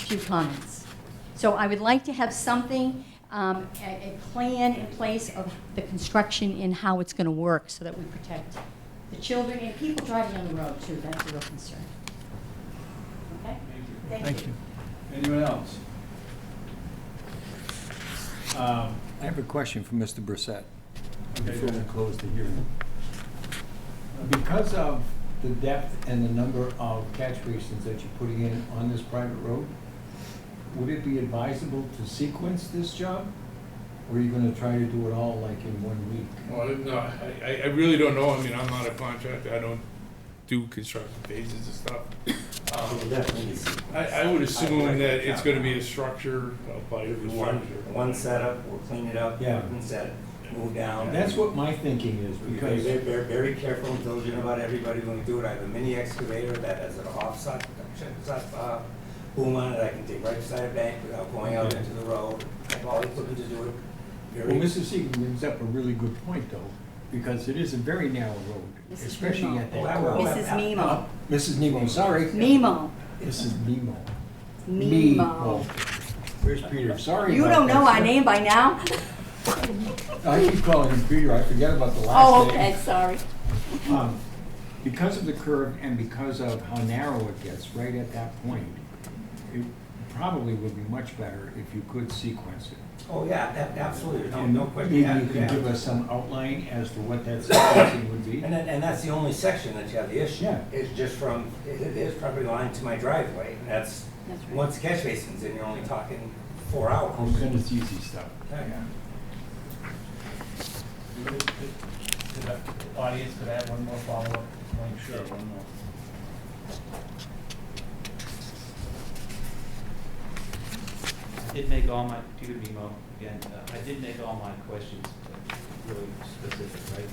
few comments. So I would like to have something, a plan in place of the construction and how it's going to work so that we protect the children and people driving on the road too. That's a real concern. Okay? Thank you. Anyone else? I have a question for Mr. Brissett before we close the hearing. Because of the depth and the number of catch basins that you're putting in on this private road, would it be advisable to sequence this job? Or are you gonna try to do it all like in 1 week? Well, no, I really don't know. I mean, I'm not a contractor. I don't do construction phases and stuff. I would assume that it's gonna be a structure, a pipe, a structure. One setup, we'll clean it up, Yeah. and set, move down. That's what my thinking is, because They're very careful and diligent about everybody when we do it. I have a mini excavator that has an offside boom on it. I can dig right beside a bank without going out into the road. I have all the equipment to do it. well, Mrs. Seaton brings up a really good point, though, because it is a very narrow road, Mrs. especially Nemo. at that Oh, curve. Mrs. Nemo. Mrs. Nemo, sorry. Nemo. Mrs. Nemo. Nemo. Where's Peter? Sorry. You about don't know that, my sir. name by now? I keep calling him Peter, I forget about the last Oh, name. okay, sorry. Because of the curve and because of how narrow it gets right at that point, it probably would be much better if you could sequence it. Oh, yeah, absolutely, And no question. maybe Yeah, you can yeah. give us some outline as to what that sequencing would be. And that's the only section that you have the issue. Yeah. It's just from his property line to my driveway. And that's, That's right. once catch basin's in, you're only talking 4 hours. Oh, then it's easy stuff. Yeah. The audience could add one more follow-up. Sure, one more. I did make all my, Peter Nemo, again, I did make all my questions really specific, right?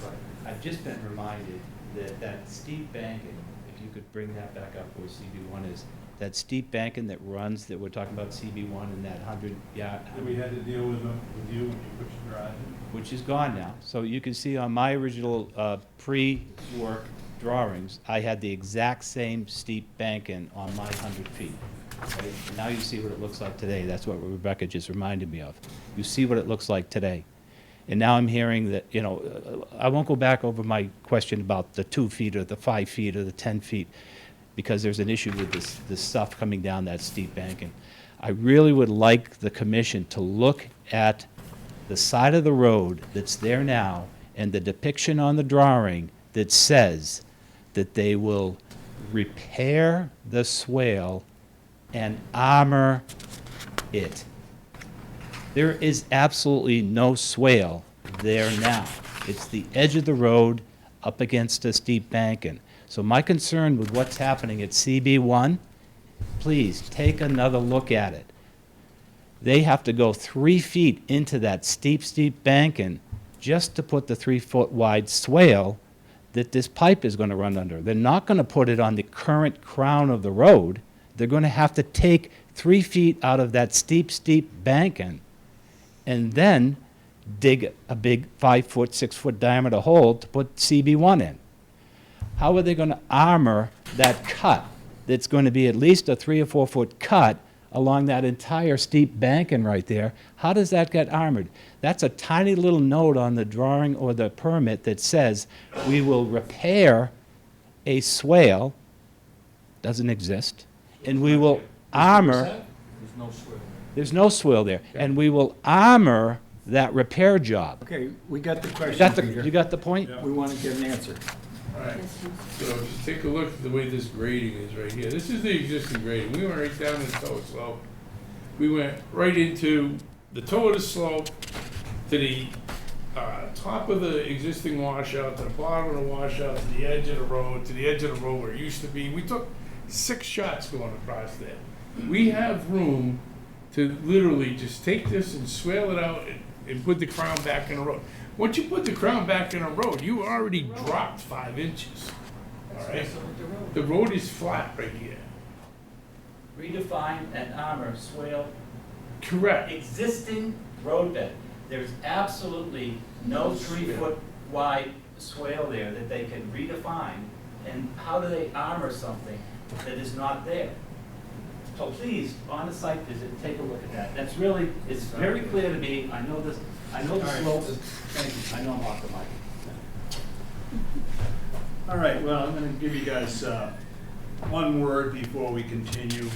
But I've just been reminded that that steep banking, if you could bring that back up where CB1 is, that steep banking that runs, that we're talking about CB1 and that 100-yard. That we had to deal with them, with you when you put your garage in? Which is gone now. So you can see on my original pre-work drawings, I had the exact same steep banking on my 100 feet. Right? And now you see what it looks like today. That's what Rebecca just reminded me of. You see what it looks like today. And now I'm hearing that, you know, I won't go back over my question about the 2 feet or the 5 feet or the 10 feet, because there's an issue with this stuff coming down that steep banking. I really would like the commission to look at the side of the road that's there now and the depiction on the drawing that says that they will repair the swale and armor it. There is absolutely no swale there now. It's the edge of the road up against a steep banking. So my concern with what's happening at CB1, please take another look at it. They have to go 3 feet into that steep banking just to put the 3-foot wide swale that this pipe is going to run under. They're not going to put it on the current crown of the road. They're going to have to take 3 feet out of that steep banking and then dig a big 5-foot, 6-foot diameter hole to put CB1 in. How are they going to armor that cut that's going to be at least a 3 or 4 foot cut along that entire steep banking right there? How does that get armored? That's a tiny little note on the drawing or the permit that says we will repair a swale, doesn't exist, and we will armor. There's no swale. There's no swale there, and we will armor that repair job. Okay, we got the You question, got the, Peter. you got the point? Yeah. We want to get an answer. All right, so just take a look at the way this grading is right here. This is the existing grading. We went right down the toe of the slope. We went right into the toe of the slope, to the top of the existing washout, to the bottom of the washout, to the edge of the road, where it used to be. We took 6 shots going across there. We have room to literally just take this and swale it out and put the crown back in the road. Once you put the crown back in the road, you already dropped 5 inches. All right? The road is flat right here. Redefine and armor swale Correct. existing roadbed. There's absolutely no 3-foot wide swale there that they can redefine. And how do they armor something that is not there? So please, on the site visit, take a look at that. That's really, it's very clear to me. I know this, I know the slope. Thank you. I know I'm off the mic. All right, well, I'm gonna give you guys one word before we continue,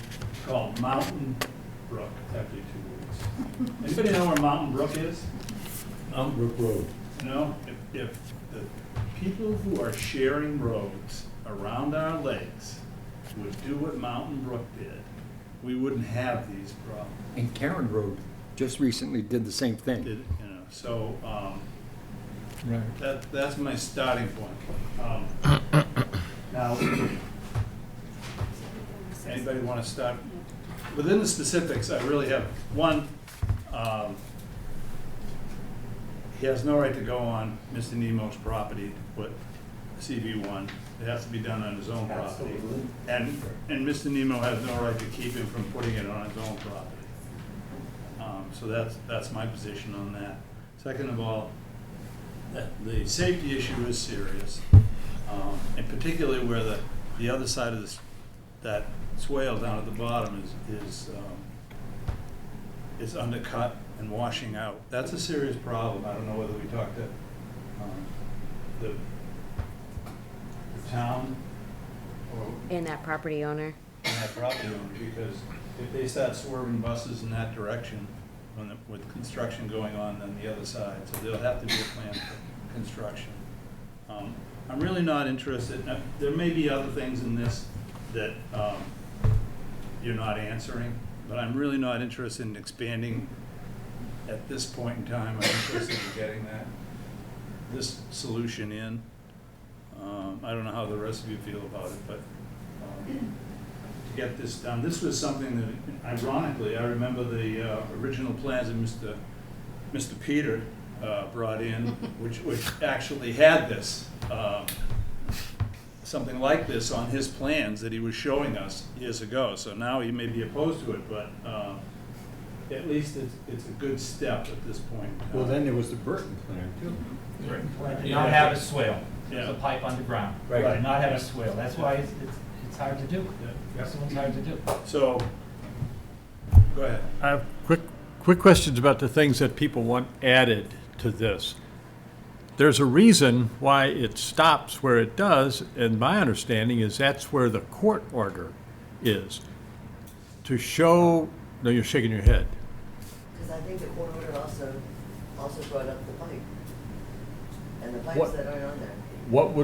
called Mountain Brook, after 2 weeks. Anybody know where Mountain Brook is? Brook Road. You know, if the people who are sharing roads around our lakes would do what Mountain Brook did, we wouldn't have these problems. And Karen Road just recently did the same thing. Did, you know, so, Right. that's my starting point. Now, anybody want to start? Within the specifics, I really have one, he has no right to go on Mr. Nemo's property to put CV1. It has to be done on his own property. And Mr. Nemo has no right to keep him from putting it on his own property. So that's my position on that. Second of all, the safety issue is serious, and particularly where the other side of this, that swale down at the bottom is undercut and washing out. That's a serious problem. I don't know whether we talked to the town or And that property owner. that property owner, because if they start swerving buses in that direction, with construction going on the other side, so there'll have to be a plan for construction. I'm really not interested, now, there may be other things in this that you're not answering, but I'm really not interested in expanding at this point in time. I'm interested in getting this solution in. I don't know how the rest of you feel about it, but to get this done. This was something that, ironically, I remember the original plans that Mr. Peter brought in, which actually had this, something like this on his plans that he was showing us years ago. So now he may be opposed to it, but at least it's a good step at this point in time. Well, then there was the Burton plan too. Did not have a swale. There's a Yeah. pipe underground. Right. Did not have a swale. That's why it's hard to do. Yeah. This one's hard to do. So, go ahead. I have quick questions about the things that people want added to this. There's a reason why it stops where it does, and my understanding is that's where the court order is. To show, no, you're shaking your head. Because I think the court order also brought up the pipe. And the pipes What- that aren't on there. What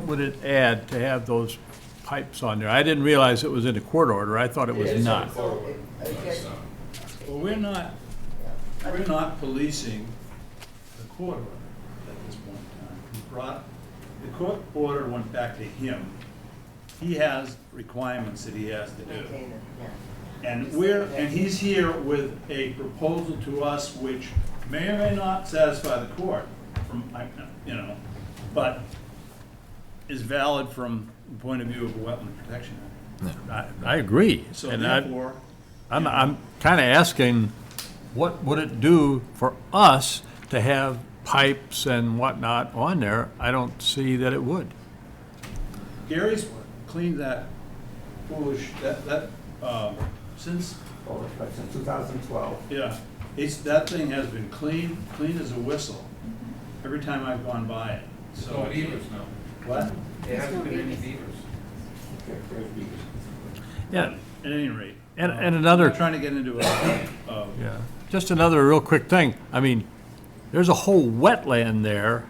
would it add to have those pipes on there? I didn't realize it was in the court order. I thought it was not. So I guess, Well, we're yeah. not policing the court order at this point in time. The court order went back to him. He has requirements that he has to do. Maintain it, yeah. And he's here with a proposal to us which may or may not satisfy the court but is valid from the point of view of the Wetland Protection Act. I agree. So And therefore, I'm kind of asking, what would it do for us to have pipes and whatnot on there? I don't see that it would. Gary's cleaned that since, Since 2012. yeah, that thing has been clean as a whistle every time I've gone by it. So No beavers, no. what? There hasn't been any beavers. Yeah, At any rate. and I'm another, not trying to get into a yeah, just another real quick thing. I mean, there's a whole wetland there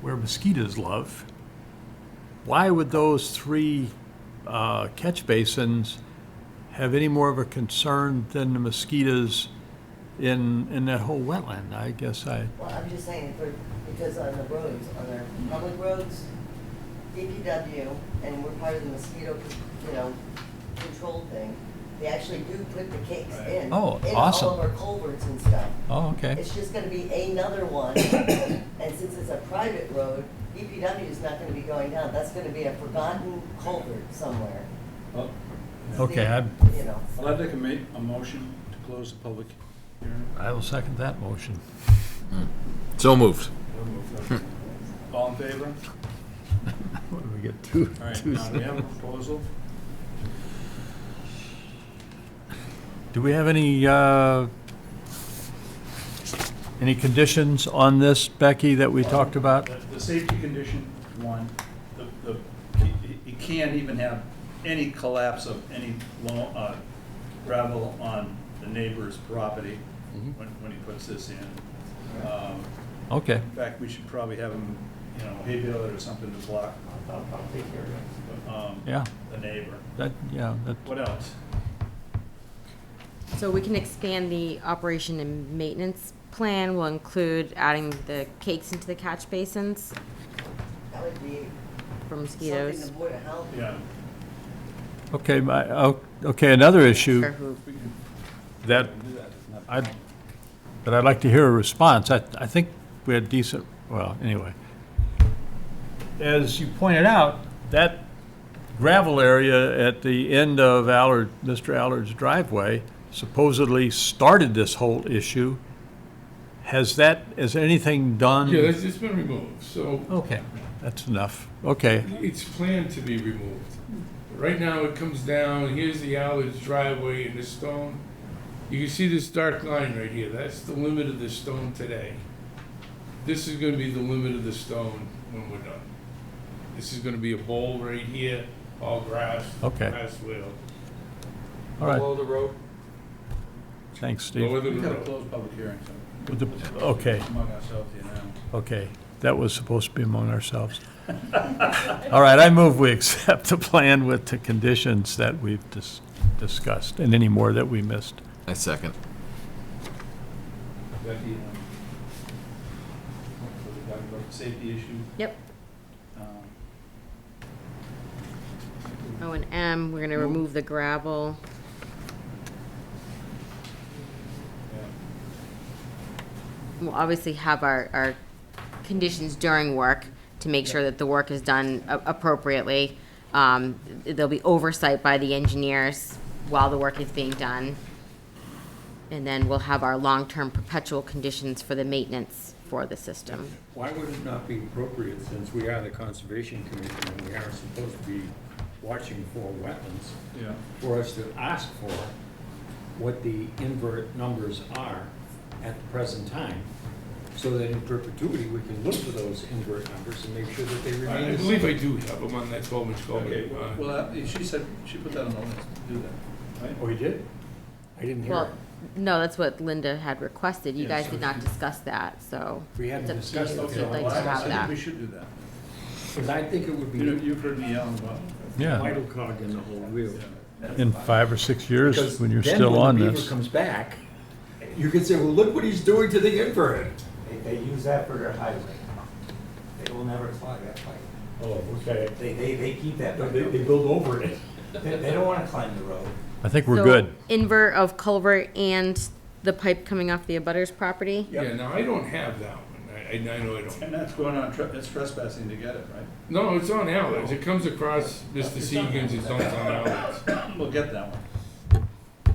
where mosquitoes love. Why would those three catch basins have any more of a concern than the mosquitoes in that whole wetland? I guess Well, I'm just saying, because on the roads, on our public roads, DPW, and we're part of the mosquito, control thing, they actually do put the cakes in. Oh, in awesome. all of our culverts and stuff. Oh, okay. It's just gonna be another one, and since it's a private road, DPW is not gonna be going down, that's gonna be a forgotten culvert somewhere. Well, Okay, I'd I'd like to make a motion to close the public hearing. I will second that motion. So moved. All in favor? What do we get, two? All right, now we have a proposal. Do we have any conditions on this, Becky, that we talked about? The safety condition, one, you can't even have any collapse of any gravel on the neighbor's property when he puts this in. Okay, In fact, we should probably have him, hay baler or something to block I'll take care of it. yeah, the neighbor. that. What else? So we can expand the operation and maintenance plan. Will include adding the cakes into the catch basins That would be for something mosquitoes. the Board of Health. Yeah. Okay, another issue Or who- that I'd like to hear a response. I think we had decent, well, anyway. As you pointed out, that gravel area at the end of Mr. Allard's driveway supposedly started this whole issue. Has anything done? Yeah, it's been removed, so Okay, that's enough. Okay, it's planned to be removed. Right now, it comes down, here's the Allard's driveway and the stone. You can see this dark line right here, that's the limit of the stone today. This is gonna be the limit of the stone when we're done. This is gonna be a bowl right here, all grass, Okay. grass swale. all right, Below the road? thanks, Steve. Lower than We've the got a road. closed public hearing, so Okay, among ourselves here now. okay, that was supposed to be among ourselves. All right, I move we accept the plan with the conditions that we've discussed, and any more that we missed. I second. Becky, so we talked about the safety issue. Yep. Um, Oh, and M, we're gonna remove the gravel. yeah. We'll obviously have our conditions during work to make sure that the work is done appropriately. There'll be oversight by the engineers while the work is being done. And then we'll have our long-term perpetual conditions for the maintenance for the system. Why would it not be appropriate, since we are the Conservation Commission and we are supposed to be watching for wetlands, Yeah. for us to ask for what the invert numbers are at the present time, so that in perpetuity, we can look for those invert numbers and make sure that they remain I the believe I same. do have them on that 12-inch Okay, culvert. well, she said, she put that on the list to do that, right? Oh, you did? I didn't hear Well, it. no, that's what Linda had requested. You Yeah, guys so did not discuss that, so. We hadn't it's up to discussed you it, if okay. you'd like Well, to have I think that. we should do that. Because I think it would be You've heard me yell about it. Yeah, vital cog in the whole wheel. in 5 or 6 years, Because when you're then still on when the this. beaver comes back, you can say, well, look what he's doing to the invert. They use that for their highway. They will never clog that pipe. Oh, okay. They keep that pipe. They build over it. They don't wanna climb the road. I think we're So, good. Invert of culvert and the pipe coming off the abutter's property? Yeah, now, I don't have that one. I know I don't. And that's going on, that's trespassing to get it, right? No, it's on Allard's. It comes across Mr. Seegan's, it's on Allard's. We'll get that one.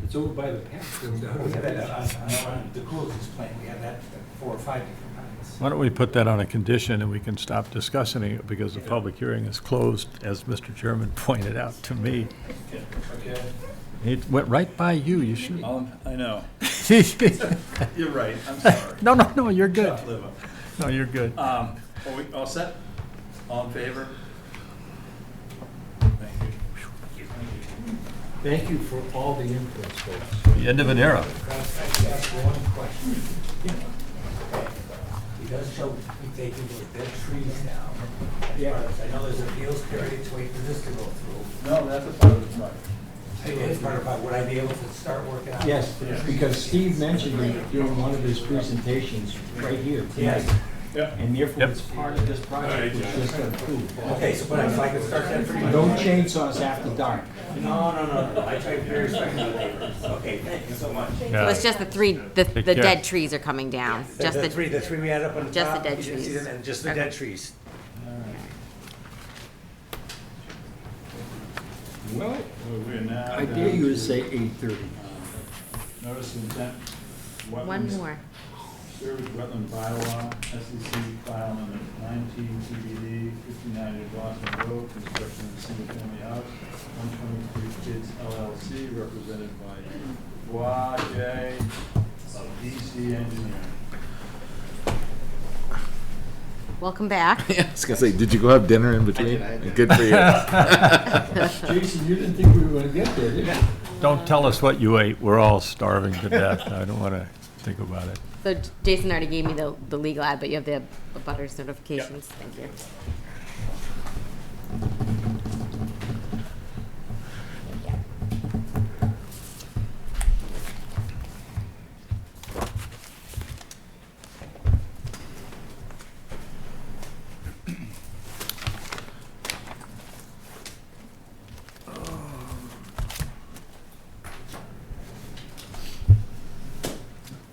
It's over by the path going down. We have that on the Coolidge's plant, we have that 4 or 5 different kinds. Why don't we put that on a condition and we can stop discussing it because the public hearing is closed, as Mr. Chairman pointed out to me. Okay. It went right by you, you should. I know. You're right, I'm sorry. No, you're good. Tough liver. No, you're good. Are we all set? All in favor? Thank you. Thank you for all the inputs, folks. The end of an era. I'd like to ask one question. He does show me taking those dead trees down. Yeah. I know there's appeals period to wait for this to go through. No, that's a part of the project. It is part of, would I be able to start working on it? Yes, because Steve mentioned it during one of his presentations right here tonight. Yes. Yeah. And therefore, it's part of this project, which just got approved. Okay, so but if I could start that pretty much. Don't chainsaws after dark. No. I try to be very respectful of the neighbors. Okay, thank you so much. So it's just the Take the care. dead trees are coming down, just The three we had up on the just the top. dead you didn't see trees. them, and just the Okay. dead trees. Well, We're now. I dare you to say 8:30. Notice of intent. One wetlands more. Service wetland bylaw, SEC file number 19 TBD, 59 New Boston Road, construction of a single-family house, 123 Kids LLC, represented by Wajay of DC Engineering. Welcome back. Yeah, I was gonna say, did you go have dinner in between? I did. Good for you. Jason, you didn't think we were gonna get there, did you? Don't tell us what you ate. We're all starving to death. I don't want to think about it. So Jason already gave me the legal ad, but you have the butters notifications. Thank you.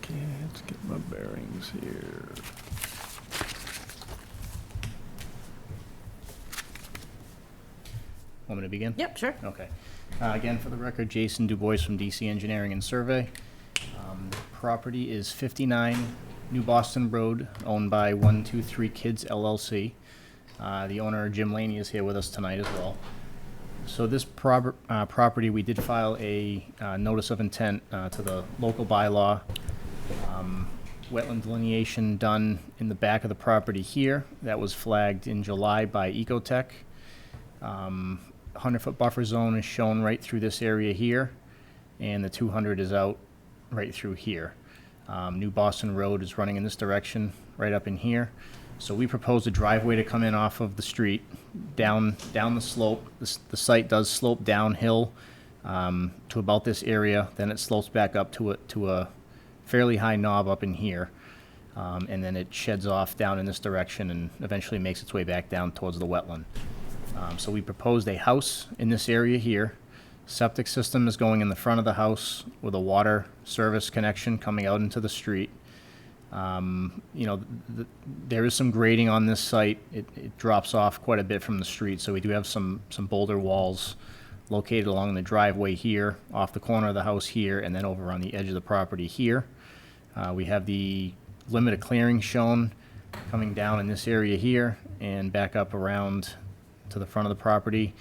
Okay, let's get my bearings here. Want me to begin? Yep, sure. Okay. Again, for the record, Jason Dubois from DC Engineering and Survey. The property is 59 New Boston Road, owned by 123 Kids LLC. The owner, Jim Laney, is here with us tonight as well. So this property, we did file a notice of intent to the local bylaw. Wetland delineation done in the back of the property here. That was flagged in July by Ecotech. 100-foot buffer zone is shown right through this area here, and the 200 is out right through here. New Boston Road is running in this direction, right up in here. So we proposed a driveway to come in off of the street, down the slope. The site does slope downhill to about this area, then it slopes back up to a fairly high knob up in here, and then it sheds off down in this direction and eventually makes its way back down towards the wetland. So we proposed a house in this area here. Septic system is going in the front of the house with a water service connection coming out into the street. There is some grading on this site. It drops off quite a bit from the street, so we do have some boulder walls located along the driveway here, off the corner of the house here, and then over on the edge of the property here. We have the limit of clearing shown coming down in this area here and back up around to the front of the property.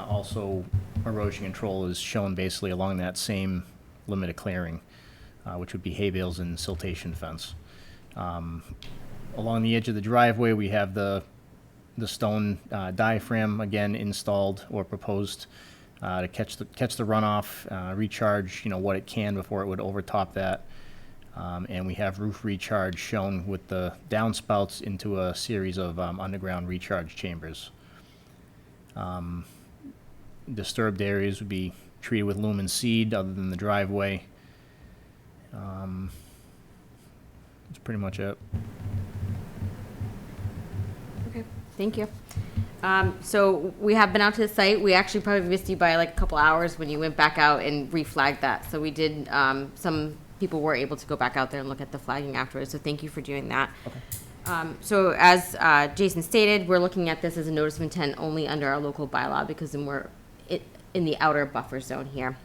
Also, erosion control is shown basically along that same limit of clearing, which would be hay bales and siltation fence. Along the edge of the driveway, we have the stone diaphragm again installed or proposed to catch the runoff, recharge what it can before it would overtop that. And we have roof recharge shown with the downspouts into a series of underground recharge chambers. Disturbed areas would be treated with lumen seed other than the driveway. That's pretty much it. Okay, thank you. So we have been out to the site. We actually probably missed you by like a couple hours when you went back out and reflagged that. So we did, some people were able to go back out there and look at the flagging afterwards. So thank you for doing that. Okay. So as Jason stated, we're looking at this as a notice of intent only under our local bylaw because then we're in the outer buffer zone here.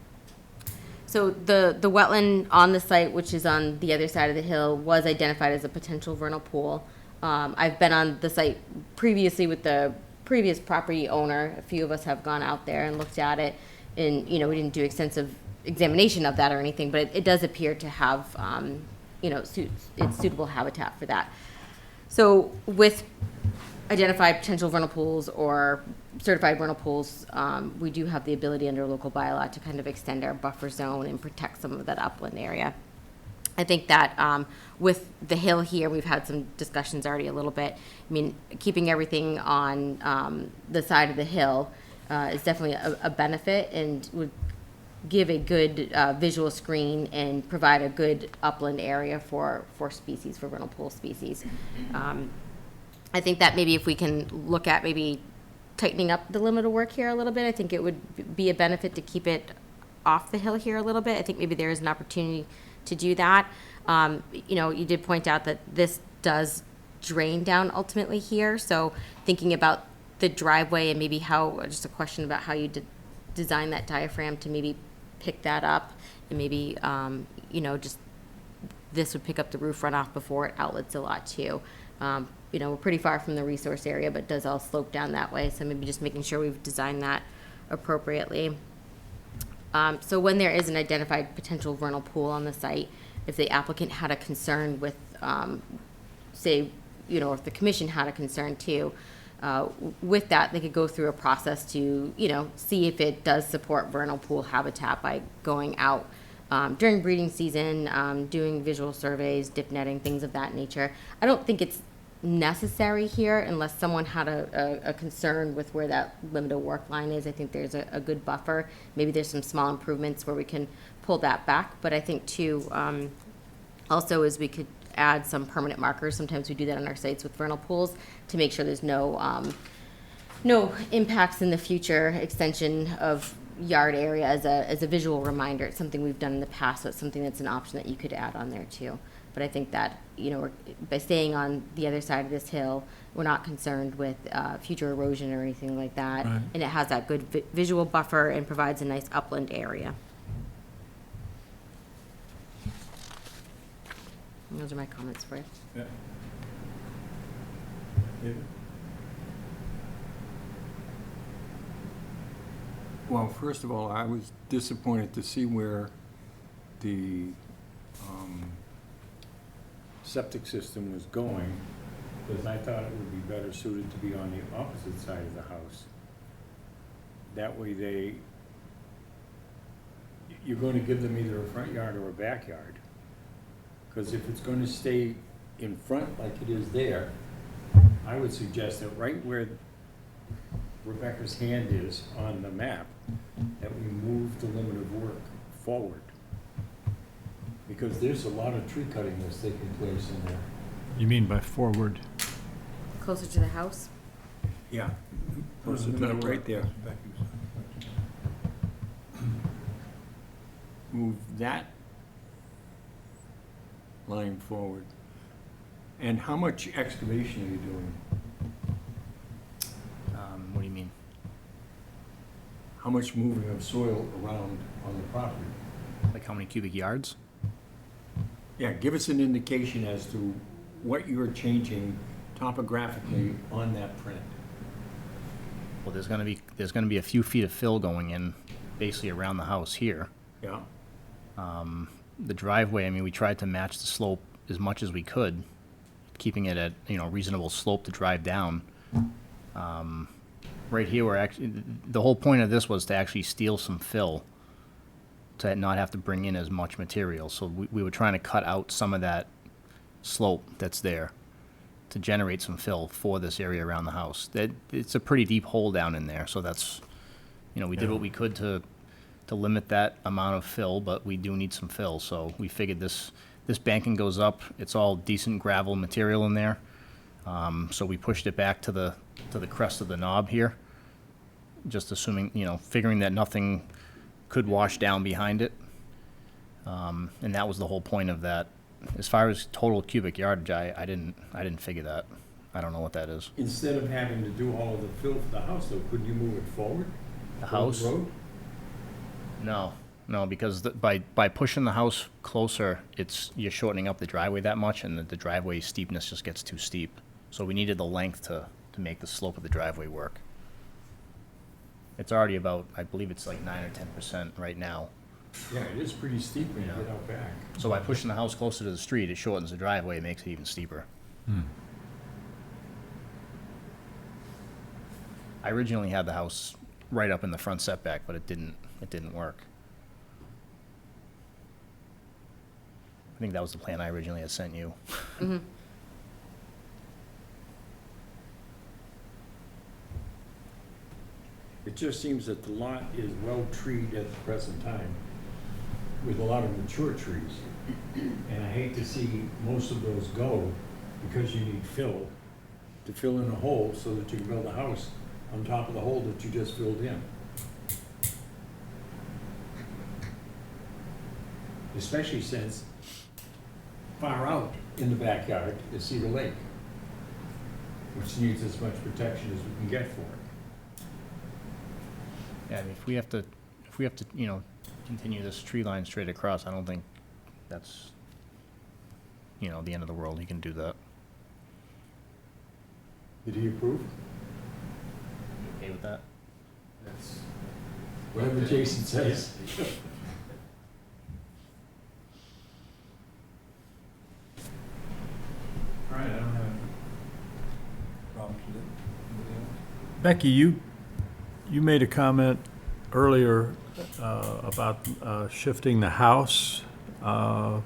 So the wetland on the site, which is on the other side of the hill, was identified as a potential vernal pool. I've been on the site previously with the previous property owner. A few of us have gone out there and looked at it, and we didn't do extensive examination of that or anything, but it does appear to have it's suitable habitat for that. So with identified potential vernal pools or certified vernal pools, we do have the ability under local bylaw to kind of extend our buffer zone and protect some of that upland area. I think that with the hill here, we've had some discussions already a little bit. I mean, keeping everything on the side of the hill is definitely a benefit and would give a good visual screen and provide a good upland area for species, for vernal pool species. I think that maybe if we can look at maybe tightening up the limit of work here a little bit, I think it would be a benefit to keep it off the hill here a little bit. I think maybe there is an opportunity to do that. You did point out that this does drain down ultimately here. So thinking about the driveway and maybe just a question about how you design that diaphragm to maybe pick that up and maybe, just this would pick up the roof runoff before it outlets a lot too. We're pretty far from the resource area, but it does all slope down that way. So maybe just making sure we've designed that appropriately. So when there is an identified potential vernal pool on the site, if the applicant had a concern with, say, you know, if the commission had a concern too, with that, they could go through a process to, you know, see if it does support vernal pool habitat by going out during breeding season, doing visual surveys, dip netting, things of that nature. I don't think it's necessary here unless someone had a concern with where that limit of work line is. I think there's a good buffer. Maybe there's some small improvements where we can pull that back. But I think too, also is we could add some permanent markers. Sometimes we do that on our sites with vernal pools to make sure there's no impacts in the future extension of yard area as a visual reminder. It's something we've done in the past, so it's something that's an option that you could add on there too. But I think that, you know, by staying on the other side of this hill, we're not concerned with future erosion or anything like that. Right. And it has that good visual buffer and provides a nice upland area. And those are my comments for you. Yeah. David? Well, first of all, I was disappointed to see where the septic system was going, because I thought it would be better suited to be on the opposite side of the house. That way you're going to give them either a front yard or a backyard. Because if it's going to stay in front like it is there, I would suggest that right where Rebecca's hand is on the map, that we move the limit of work forward. Because there's a lot of tree cutting that's taking place in there. You mean by forward? Closer to the house? Yeah. Right there. Move that line forward. And how much excavation are you doing? What do you mean? How much moving of soil around on the property? Like how many cubic yards? Yeah, give us an indication as to what you're changing topographically on that print. Well, there's gonna be a few feet of fill going in, basically around the house here. Yeah, The driveway, I mean, we tried to match the slope as much as we could, keeping it at, you know, reasonable slope to drive down. Right here, we're actually, the whole point of this was to actually steal some fill, to not have to bring in as much material. So we were trying to cut out some of that slope that's there to generate some fill for this area around the house. It's a pretty deep hole down in there, so that's, you know, we did what we could to limit that amount of fill, but we do need some fill. So we figured this banking goes up, it's all decent gravel material in there. So we pushed it back to the crest of the knob here, just assuming, you know, figuring that nothing could wash down behind it. And that was the whole point of that. As far as total cubic yardage, I didn't figure that. I don't know what that is. instead of having to do all of the fill for the house, though, couldn't you move it forward? The From house? road? No, because by pushing the house closer, you're shortening up the driveway that much, and the driveway steepness just gets too steep. So we needed the length to make the slope of the driveway work. It's already about, I believe it's like 9 or 10% right now. Yeah, it is pretty steep when you Yeah. get out back. So by pushing the house closer to the street, it shortens the driveway, it makes it even steeper. I originally had the house right up in the front setback, but it didn't work. I think that was the plan I originally had sent you. Mm-hmm. It just seems that the lot is well treed at the present time with a lot of mature trees. And I hate to see most of those go because you need fill to fill in a hole so that you can build a house on top of the hole that you just filled in. Especially since far out in the backyard is Cedar Lake, which needs as much protection as we can get for it. Yeah, I mean, if we have to, you know, continue this tree line straight across, I don't think that's, you know, the end of the world. You can do that. Did he approve? You okay with that? That's, Whatever Jason says. All right, I don't have any problems with it. Anybody else? Becky, you made a comment earlier about shifting the house. I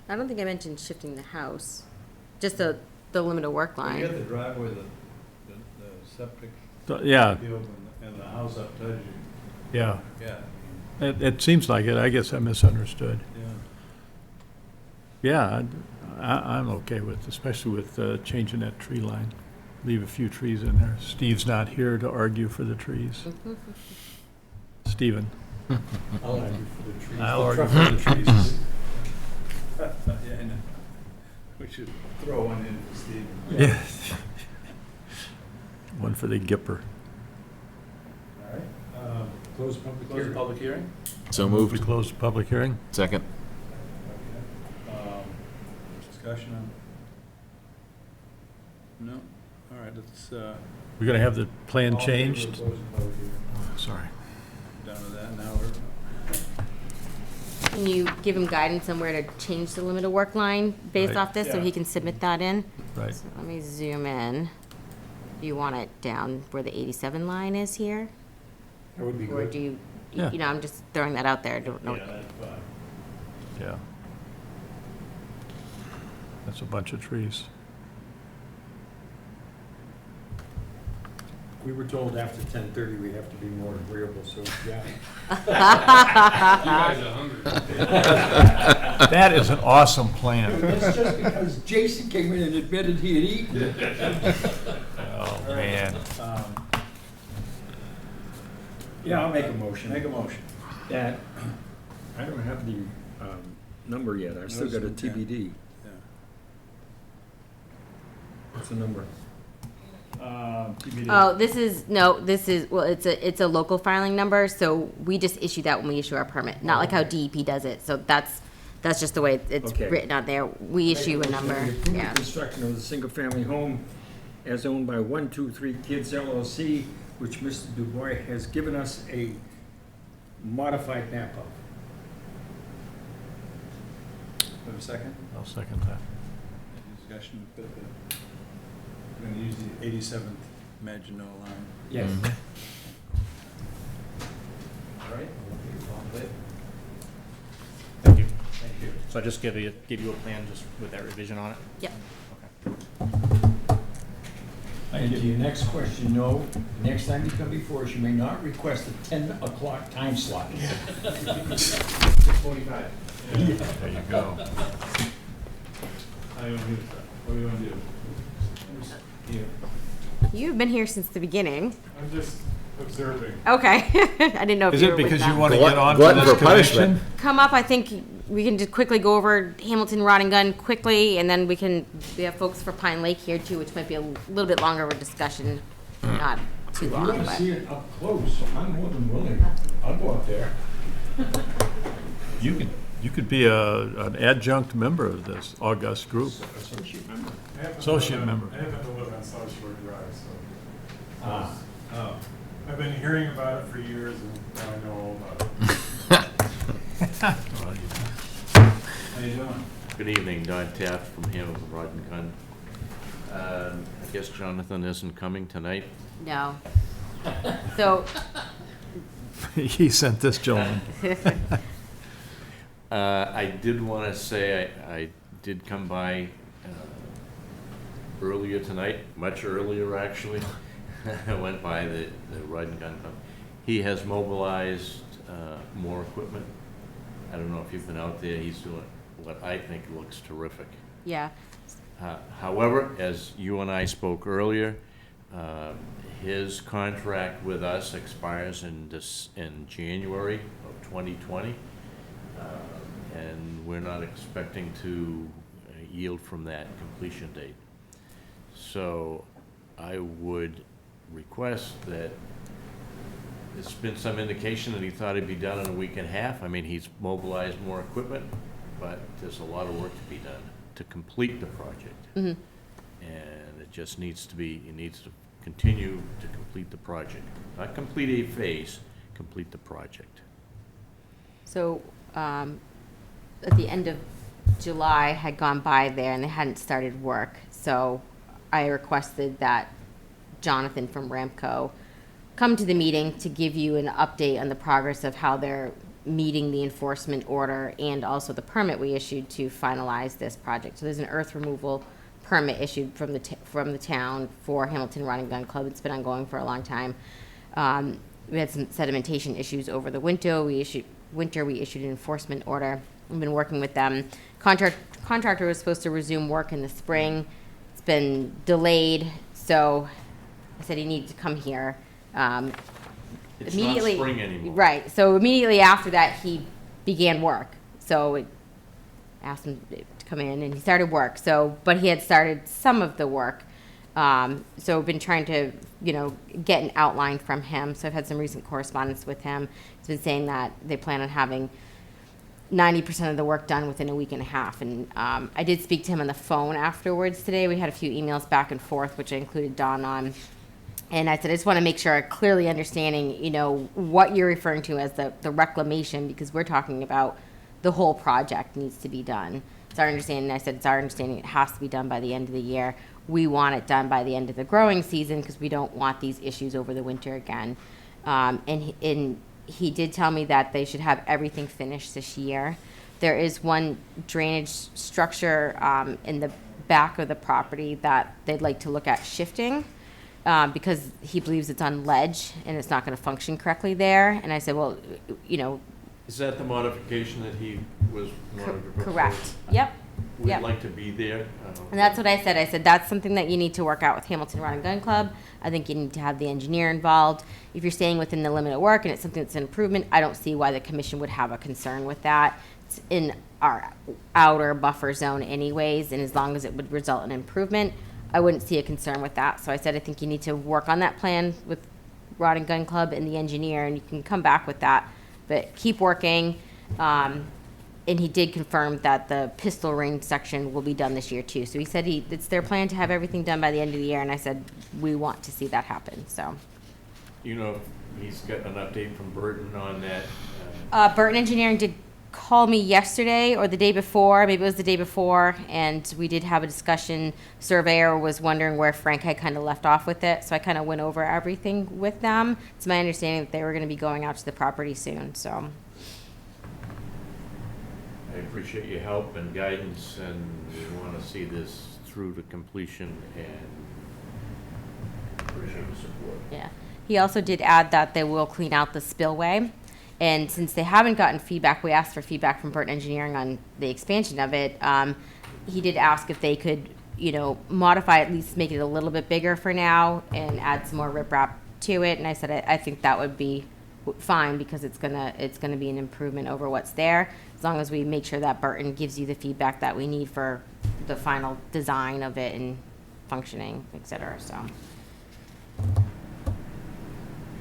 don't think I mentioned shifting the house, just the limit of work You line. got the driveway, the septic Yeah, field and the house up to you. yeah. Yeah, It seems like it. I guess I misunderstood. yeah. Yeah, I'm okay with, especially with changing that tree line. Leave a few trees in there. Steve's not here to argue for the trees. Steven. I'll argue for the trees. I'll argue for the trees. Yeah, I know. We should throw one in for Steve. Yeah. One for the Gipper. All right. Close public Close the hearing. public hearing? So We moved. close the public hearing? Second. Okay. Discussion on? No? All right, let's, We're gonna have the plan all in favor of changed? closing the public hearing? Sorry. Done with that, now we're, Can you give him guidance on where to change the limit of work line based Right. off this, so Yeah. he can submit that in? Right. So let me zoom in. Do you want it down where the 87 line is here? That would be Or good. do you, Yeah. you know, I'm just throwing that out there, I don't know. yeah, that's fine. Yeah. That's a bunch of trees. We were told after 10:30 we have to be more agreeable, so yeah. You guys are hungry. That is an awesome plan. That's just because Jason came in and admitted he had eaten it. Oh, man. Yeah, I'll make a motion. Make a motion. That, I don't have the number yet, I've still got a Notice of intent. TBD. Yeah. What's the number? TBD. Oh, well, it's a local filing number, so we just issue that when we issue our permit, not like how DEP does it, so that's just the way it's Okay. written out there. We issue a number, Approve yeah. the construction of the single-family home as owned by 123 Kids LLC, which Mr. Dubois has given us a modified map of. Have a second? I'll second that. Any discussion? Put the- We're gonna use the 87th Maginot line. Yes. All right? Thank you. Thank you. So I just give you a plan just with that revision on it? Yep. And to your next question, no, next time you come before us, you may not request a 10 o'clock time slot. 6:45. There you go. How do you want to do this? What do you want to do? Here. You've been here since the beginning. I'm just observing. Okay. I didn't know if Is you it were with because you them. want to get on to Glutton this for punishment. commission? Come up, I think we can just quickly go over Hamilton, Rod and Gun quickly, and then we have folks for Pine Lake here too, which might be a little bit longer of a discussion, not too If you long, want to but. see it up close, I'm more than willing. I'll go up there. You could be an adjunct member of this august group. Associate member. I happen to live on South Shore Drive, so Ah. Oh. I've been hearing about it for years, and now I know all about it. How you doing? Good evening, Don Taft from Hamilton Rod and Gun. I guess Jonathan isn't coming tonight. No. So, He sent this gentleman. I did want to say I did come by earlier tonight, much earlier actually. I went by the Rod and Gun Company. He has mobilized more equipment. I don't know if you've been out there. He's doing what I think looks terrific. yeah, However, as you and I spoke earlier, his contract with us expires in January of 2020, and we're not expecting to yield from that completion date. So I would request that there's been some indication that he thought it'd be done in a week and a half. I mean, he's mobilized more equipment, but there's a lot of work to be done to complete the project. Mhm. And it just needs to be, he needs to continue to complete the project. Not complete a phase, complete the project. So, at the end of July had gone by there and they hadn't started work. So I requested that Jonathan from Ramco come to the meeting to give you an update on the progress of how they're meeting the enforcement order and also the permit we issued to finalize this project. So there's an earth removal permit issued from the town for Hamilton Rod and Gun Club. It's been ongoing for a long time. We had some sedimentation issues over the winter. We issued an enforcement order. We've been working with them. Contractor was supposed to resume work in the spring. It's been delayed, so I said he needed to come here. It's not spring anymore. Right. So immediately after that, he began work. So it asked him to come in, and he started work. So, but he had started some of the work. So we've been trying to, get an outline from him. So I've had some recent correspondence with him. He's been saying that they plan on having 90% of the work done within a week and a half. And I did speak to him on the phone afterwards today. We had a few emails back and forth, which I included Dawn on. And I said, I just want to make sure I'm clearly understanding, what you're referring to as the reclamation, because we're talking about the whole project needs to be done. It's our understanding, I said, it's our understanding it has to be done by the end of the year. We want it done by the end of the growing season because we don't want these issues over the winter again. And he did tell me that they should have everything finished this year. There is one drainage structure in the back of the property that they'd like to look at shifting. Because he believes it's on ledge and it's not going to function correctly there. And I said, well, Is that the modification that he was wanting to propose? correct. Yep. We'd Yep. like to be there. And that's what I said. I said, that's something that you need to work out with Hamilton Rod and Gun Club. I think you need to have the engineer involved. If you're staying within the limit of work and it's something that's an improvement, I don't see why the commission would have a concern with that. It's in our outer buffer zone anyways, and as long as it would result in improvement, I wouldn't see a concern with that. So I said, I think you need to work on that plan with Rod and Gun Club and the engineer, and you can come back with that. But keep working. And he did confirm that the pistol range section will be done this year too. So he said it's their plan to have everything done by the end of the year, and I said, we want to see that happen, so. He's got an update from Burton on that. Burton Engineering did call me yesterday or the day before, maybe it was the day before, and we did have a discussion. Surveyor was wondering where Frank had kind of left off with it, so I kind of went over everything with them. It's my understanding that they were going to be going out to the property soon, so. I appreciate your help and guidance, and we want to see this through to completion, and appreciate the support. Yeah. He also did add that they will clean out the spillway. And since they haven't gotten feedback, we asked for feedback from Burton Engineering on the expansion of it. He did ask if they could, modify, at least make it a little bit bigger for now and add some more riprap to it. And I said, I think that would be fine because it's gonna be an improvement over what's there, as long as we make sure that Burton gives you the feedback that we need for the final design of it and functioning, et cetera, so.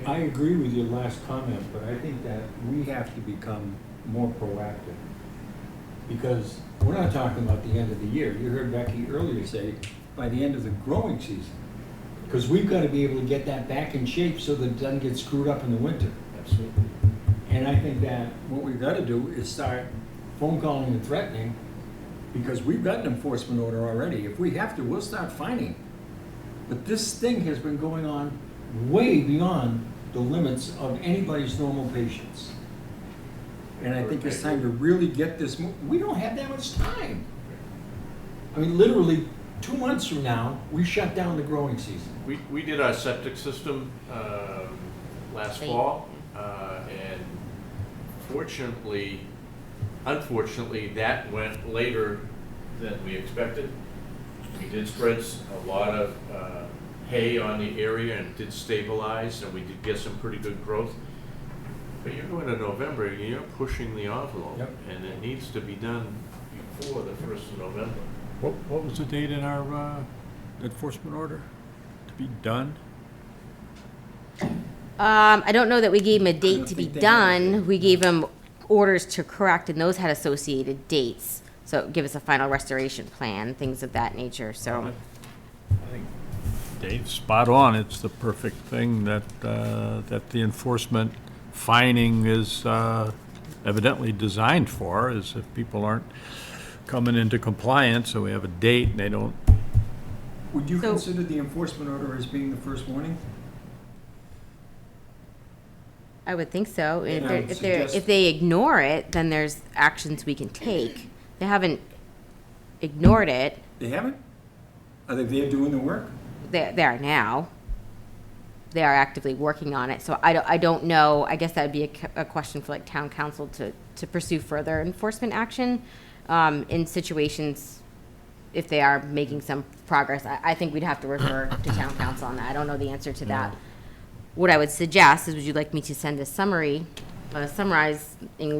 I agree with your last comment, but I think that we have to become more proactive. Because we're not talking about the end of the year. You heard Becky earlier say, by the end of the growing season. Because we've got to be able to get that back in shape so that it doesn't get screwed up in the winter. Absolutely. And I think that what we've got to do is start phone calling and threatening, because we've got an enforcement order already. If we have to, we'll start fining. But this thing has been going on way beyond the limits of anybody's normal patience. And I think it's time to really get this we don't have that much time. I mean, literally 2 months from now, we shut down the growing season. We did our septic system last fall, and unfortunately, that went later than we expected. We did spread a lot of hay on the area and did stabilize, and we did get some pretty good growth. But you're going to November, you're pushing the envelope, Yep. and it needs to be done before the 1st of November. What was the date in our enforcement order to be done? I don't know that we gave him a date don't to be think they done. We gave him orders to correct, and those had associated dates. So give us a final restoration plan, things of that nature, so. I think Dave's spot on. It's the perfect thing that, that the enforcement fining is evidently designed for, is if people aren't coming into compliance, so we have a date and they don't. Would you So- consider the enforcement order as being the first warning? I would think so. And And I would suggest- if they ignore it, then there's actions we can take. They haven't ignored it. They haven't? Are they there doing the work? They are now. They are actively working on it. So I don't know. I guess that would be a question for like town council to pursue further enforcement action in situations if they are making some progress. I think we'd have to refer to town council on that. I don't know the answer to that. What I would suggest is, would you like me to send a summarizing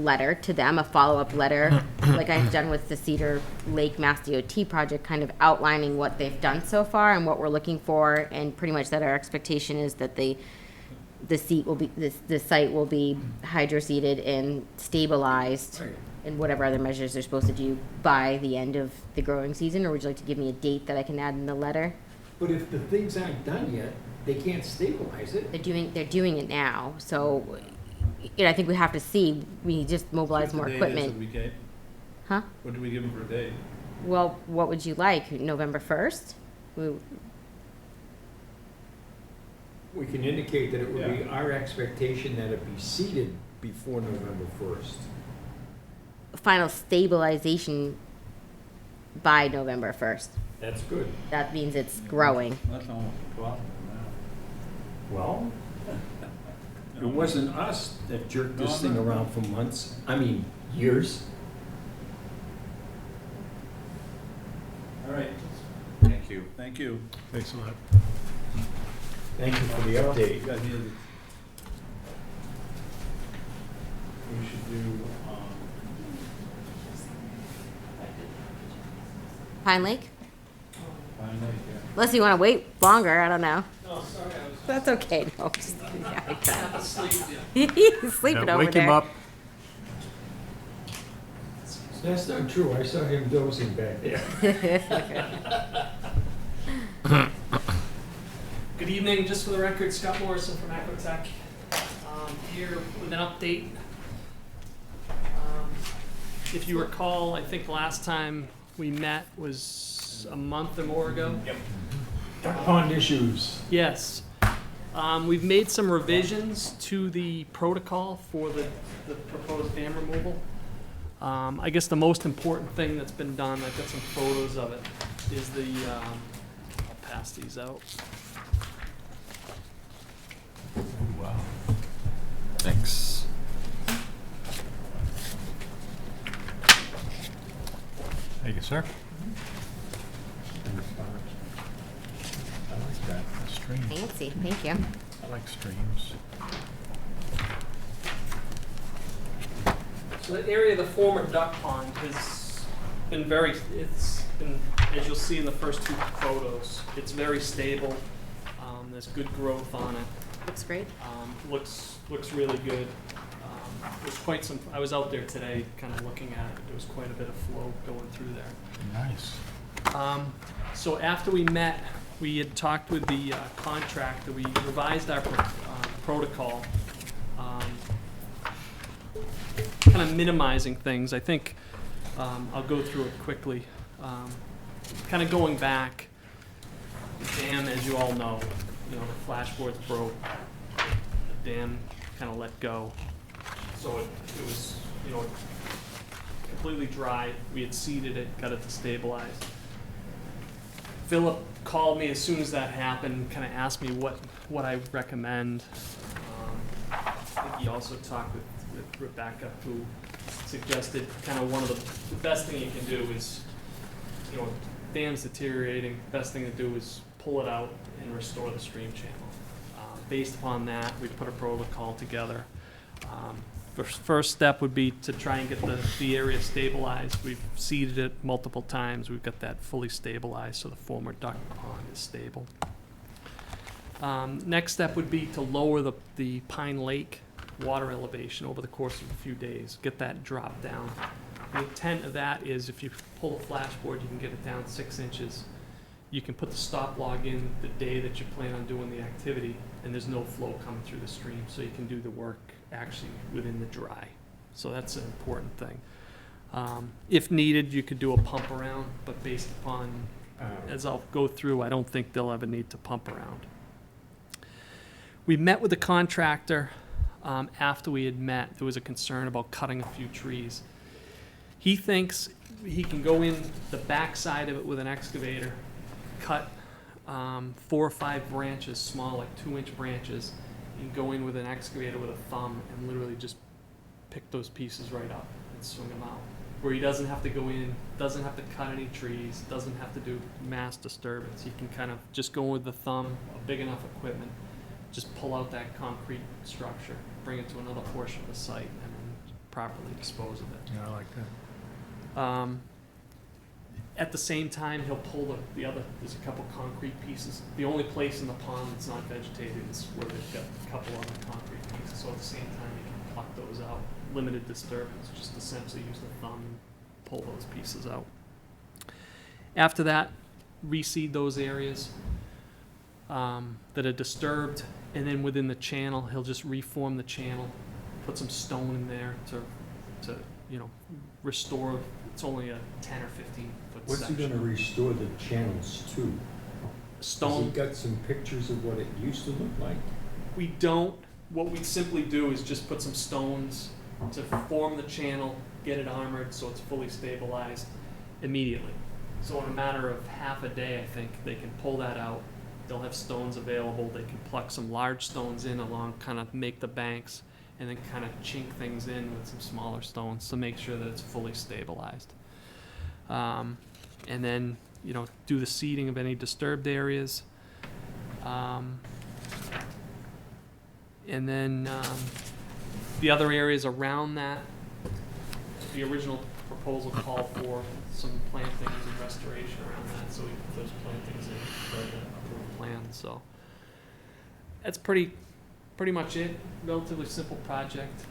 letter to them, a follow-up letter, like I've done with the Cedar Lake Mass DOT project, kind of outlining what they've done so far and what we're looking for, and pretty much that our expectation is that the site will be hydro-seeded and stabilized, Right. and whatever other measures they're supposed to do by the end of the growing season. Or would you like to give me a date that I can add in the letter? But if the things aren't done yet, they can't stabilize it. They're doing it now, so, you know, I think we have to see, we just mobilize more equipment. Huh? What do we give them for a date? Well, what would you like, November 1st? We can indicate that it would be Yeah. our expectation that it be seeded before November 1st. Final stabilization by November 1st. That's good. That means it's growing. That's almost 12 now. Well, it wasn't us that jerked this thing around for months, years. All right, Thank you. thank you. Thanks a lot. Thank you for the update. You got his. We should do, Pine Lake? Pine Lake, yeah. Unless you want to wait longer, I don't know. Oh, sorry, I was That's okay, no, just, yeah, asleep. he's sleeping Yeah, over wake him there. up. That's not true. I saw him dozing back there. Good evening, just for the record, Scott Morrison from Ecotech, here with an update. If you recall, I think last time we met was a month or more ago. Yep. Duck pond issues. Yes. We've made some revisions to the protocol for the proposed dam removal. I guess the most important thing that's been done, I've got some photos of it, is I'll pass these out. Wow. Thanks. Thank you, sir. I like that. Stream. Fancy, thank you. I like streams. So the area of the former duck pond has been it's been, as you'll see in the first two photos, it's very stable. There's good growth on it. Looks great. Looks really good. There's quite some, I was out there today kind of looking at it. There was quite a bit of flow going through there. Nice. So after we met, we had talked with the contractor. We revised our protocol, kind of minimizing things. I think I'll go through it quickly. Kind of going back, the dam, as you all know, the flashboards broke. The dam kind of let go. So it was, completely dry. We had seeded it, got it to stabilize. Philip called me as soon as that happened, kind of asked me what I recommend. I think he also talked with Rebecca, who suggested kind of one of the best thing you can do is, dam's deteriorating, best thing to do is pull it out and restore the stream channel. Based upon that, we put a protocol together. First step would be to try and get the area stabilized. We've seeded it multiple times. We've got that fully stabilized, so the former duck pond is stable. Next step would be to lower the Pine Lake water elevation over the course of a few days, get that dropped down. The intent of that is if you pull the flashboard, you can get it down 6 inches. you can put the stop log in the day that you plan on doing the activity, and there's no flow coming through the stream, so you can do the work actually within the dry. So that's an important thing. If needed, you could do a pump around, but based upon, as I'll go through, I don't think they'll ever need to pump around. We met with the contractor. After we had met, there was a concern about cutting a few trees. He thinks he can go in the back side of it with an excavator, cut 4 or 5 branches, small, like 2-inch branches, and go in with an excavator with a thumb and literally just pick those pieces right up and swing them out. Where he doesn't have to go in, doesn't have to cut any trees, doesn't have to do mass disturbance. He can kind of just go with the thumb, a big enough equipment, just pull out that concrete structure, bring it to another portion of the site, and then properly dispose of it. Yeah, I like that. At the same time, he'll pull the other, there's a couple concrete pieces. The only place in the pond that's not vegetated is where they've got a couple other concrete pieces. So at the same time, he can pluck those out. Limited disturbance, just essentially use the thumb and pull those pieces out. After that, reseed those areas that are disturbed, and then within the channel, he'll just reform the channel, put some stone in there to restore. It's only a 10 or 15 foot What's section. he gonna restore the channels to? Stone. Has he got some pictures of what it used to look like? We don't. What we simply do is just put some stones to form the channel, get it armored so it's fully stabilized immediately. So in a matter of half a day, I think, they can pull that out. They'll have stones available. They can pluck some large stones in along, kind of make the banks, and then kind of chink things in with some smaller stones to make sure that it's fully stabilized. And then, do the seeding of any disturbed areas. And then the other areas around that, the original proposal called for some plantings and restoration around that, so we put those plantings in for the approved plan. So that's pretty much it. Relatively simple project,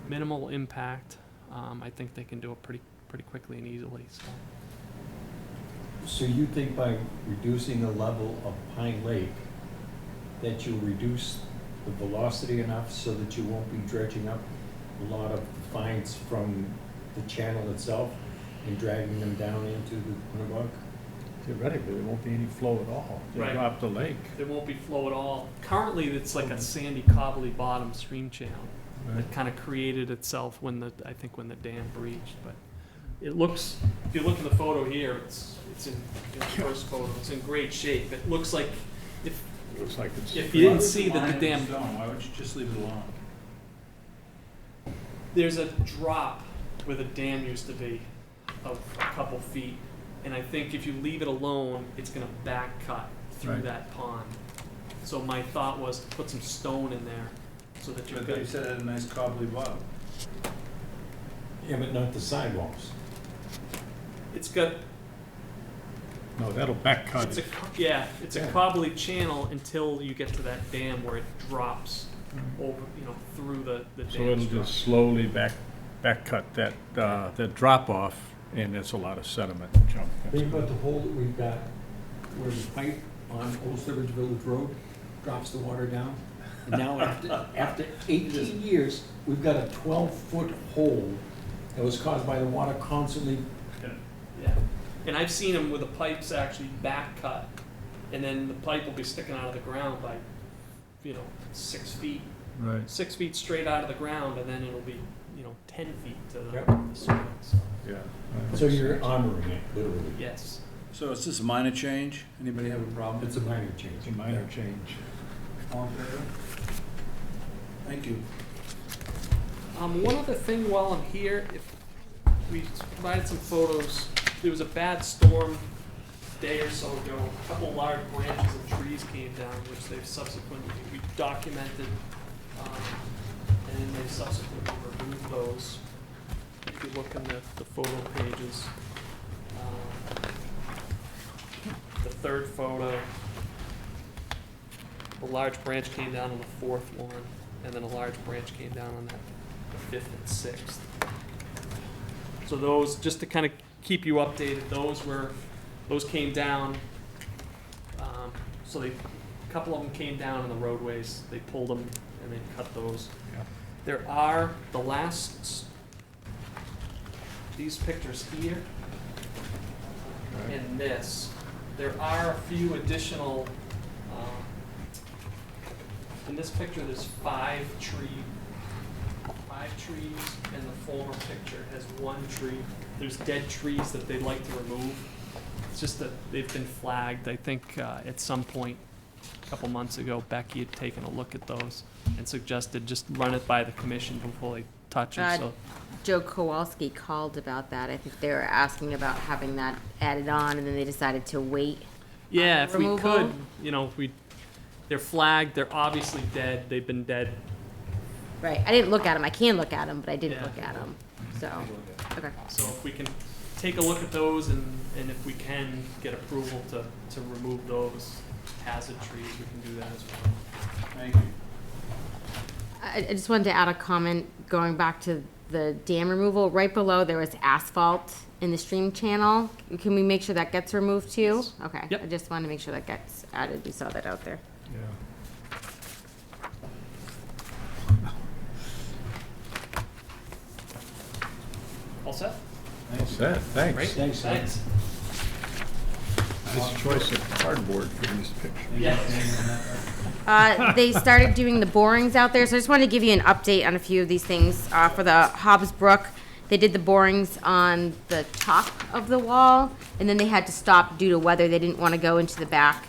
minimal impact. I think they can do it pretty quickly and easily. So you think by reducing the level of Pine Lake, that you'll reduce the velocity enough so that you won't be dredging up a lot of the fines from the channel itself and dragging them down into the Quinnipiac? Theoretically, there won't be any flow at all. They Right. drop the lake. There won't be flow at all. Currently, it's like a sandy, cobbly bottom stream channel that kind of created itself when the dam breached. But it looks, if you look in the photo here, it's in the first photo. It's in great shape. It looks like Looks like it's. if you didn't see that the dam, Why would you just leave it alone? there's a drop where the dam used to be of a couple feet, and I think if you leave it alone, it's going to back cut through Right. that pond. So my thought was to put some stone in there so that I you've thought got. you said it had a nice cobbly bottom. Yeah, but not the sidewalks. It's got. No, that'll back cut It's it. a cobbly channel until you get to that dam where it drops over, through the dam So it'll structure. just slowly back cut that drop off, and there's a lot of sediment jump. Think about the hole that we've got where the pipe on Old Sturbridge Village Road drops the water down. And now after 18 years, we've got a 12-foot hole that was caused by the water constantly. Yeah, and I've seen them where the pipes actually back cut, and then the pipe will be sticking out of the ground by, 6 feet. Right. 6 feet straight out of the ground, and then it'll be, 10 feet to the Yep. soil. So, Yeah. So you're armoring it, literally. yes. So is this a minor change? Anybody have a problem? It's a minor change. It's a minor change. All in favor? Thank you. One other thing while I'm here, if we provided some photos, there was a bad storm a day or so ago. A couple large branches of trees came down, which they've subsequently, we documented, and then they subsequently removed those. If you look in the photo pages. The third photo, a large branch came down on the fourth one, and then a large branch came down on the fifth and sixth. So those, just to kind of keep you updated, those came down so a couple of them came down in the roadways, they pulled them and they cut those. There are the last, these pictures here and this, there are a few additional, in this picture there's 5 trees, and the former picture has 1 tree. There's dead trees that they'd like to remove. It's just that they've been flagged. I think at some point, a couple months ago, Becky had taken a look at those and suggested just run it by the commission before they touch it, so. Joe Kowalski called about that. I think they were asking about having that added on, and then they decided to wait. Yeah, if we removal? could, you know, they're flagged, they're obviously dead, they've been dead. Right, I didn't look at them. I can look at them, but I didn't Yeah. look at them, so, okay. So if we can take a look at those and if we can get approval to remove those hazard trees, we can do that as well. Thank you. I just wanted to add a comment, going back to the dam removal. Right below, there was asphalt in the stream channel. Can we make sure that gets removed too? Yes. Okay, Yep. I just wanted to make sure that gets added. We saw that out there. All set? Set, thanks. Great, thanks. Nice choice of cardboard for these pictures. Yeah. They started doing the borings out there, so I just wanted to give you an update on a few of these things. For the Hobbs Brook, they did the borings on the top of the wall, and then they had to stop due to weather. They didn't want to go into the back,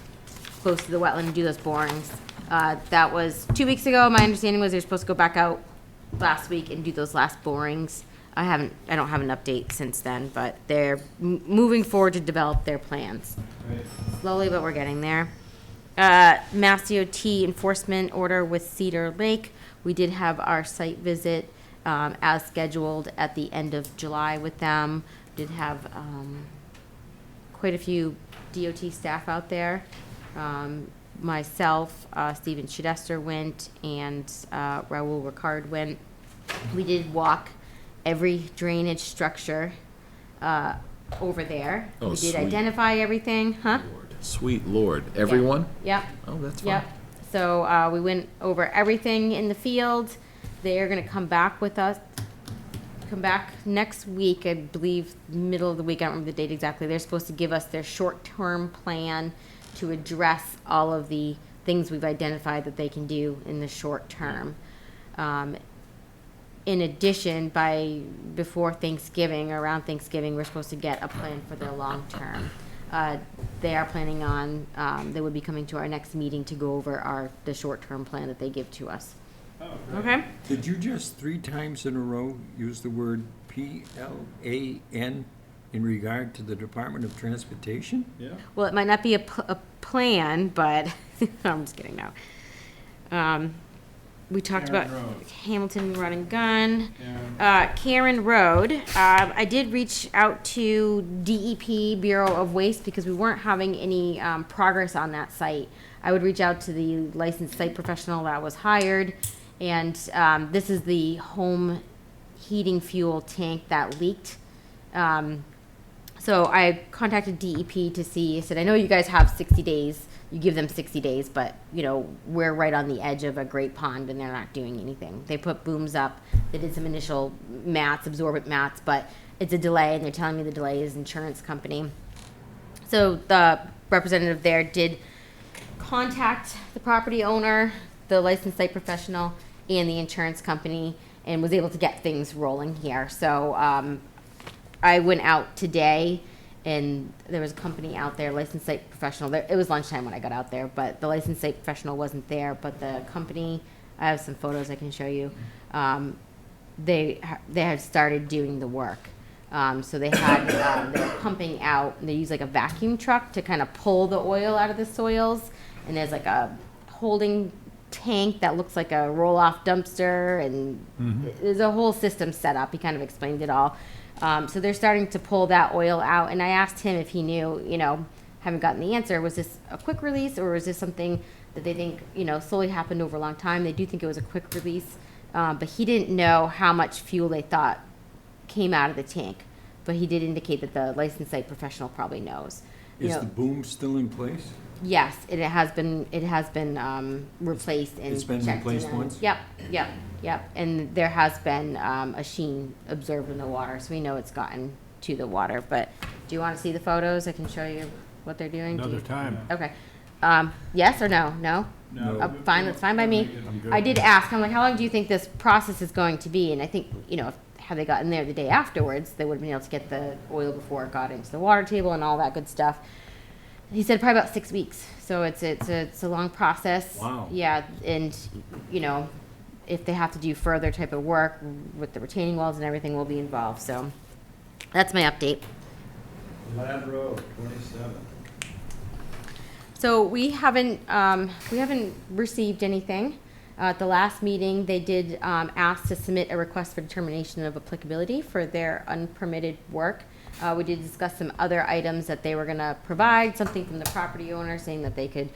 close to the wetland, and do those borings. That was 2 weeks ago. My understanding was they were supposed to go back out last week and do those last borings. I don't have an update since then, but they're moving forward to develop their plans. Slowly, but we're getting there. Mass DOT enforcement order with Cedar Lake. We did have our site visit as scheduled at the end of July with them. Did have quite a few DOT staff out there. Myself, Stephen Chidester went, and Raul Ricard went. We did walk every drainage structure over there. Oh, We did sweet. identify everything, huh? Sweet Lord. Everyone? Yep. Oh, that's fine. Yep. So we went over everything in the field. They're gonna come back with us, come back next week, I believe, middle of the week, I don't remember the date exactly. They're supposed to give us their short-term plan to address all of the things we've identified that they can do in the short term. In addition, before Thanksgiving, or around Thanksgiving, we're supposed to get a plan for their long term. They are planning on, they would be coming to our next meeting to go over the short-term plan that they give to us. Oh, great. Okay? Did you just 3 times in a row use the word PLAN in regard to the Department of Transportation? Yeah. Well, it might not be a plan, but, I'm just kidding now. We talked Karen about Road. Hamilton Run and Gun. Karen. Karen Road, I did reach out to DEP, Bureau of Waste, because we weren't having any progress on that site. I would reach out to the licensed site professional that was hired, and this is the home heating fuel tank that leaked. So I contacted DEP to see, I said, I know you guys have 60 days, you give them 60 days, but, you know, we're right on the edge of a great pond and they're not doing anything. They put booms up, they did some initial mats, absorbent mats, but it's a delay, and they're telling me the delay is insurance company. So the representative there did contact the property owner, the licensed site professional, and the insurance company, and was able to get things rolling here. So I went out today, and there was a company out there, licensed site professional. It was lunchtime when I got out there, but the licensed site professional wasn't there. But the company, I have some photos I can show you. They had started doing the work. So they had they were pumping out. And they use like a vacuum truck to kind of pull the oil out of the soils. And there's like a holding tank that looks like a roll-off dumpster, and there's a whole system set up. He kind of explained it all. So they're starting to pull that oil out, and I asked him if he knew, you know, haven't gotten the answer, was this a quick release, or is this something that they think, you know, slowly happened over a long time? They do think it was a quick release, but he didn't know how much fuel they thought came out of the tank. But he did indicate that the licensed site professional probably knows. You Is know, the boom still in place? Yes, it has been replaced and It's been checked replaced in. once? Yep. And there has been a sheen observed in the water, so we know it's gotten to the water. But do you want to see the photos? I can show you what they're doing. Do Another you- time. Okay. Yes or no? No? No. Fine, that's fine by me. I'm good. I did ask, I'm like, how long do you think this process is going to be? And I think, had they gotten there the day afterwards, they would have been able to get the oil before it got into the water table and all that good stuff. He said probably about 6 weeks. So it's a long process. Wow. Yeah, and, if they have to do further type of work with the retaining walls and everything will be involved. So that's my update. Lab Road, 27. So we haven't received anything. At the last meeting, they did ask to submit a request for determination of applicability for their unpermitted work. We did discuss some other items that they were going to provide, something from the property owner saying that they could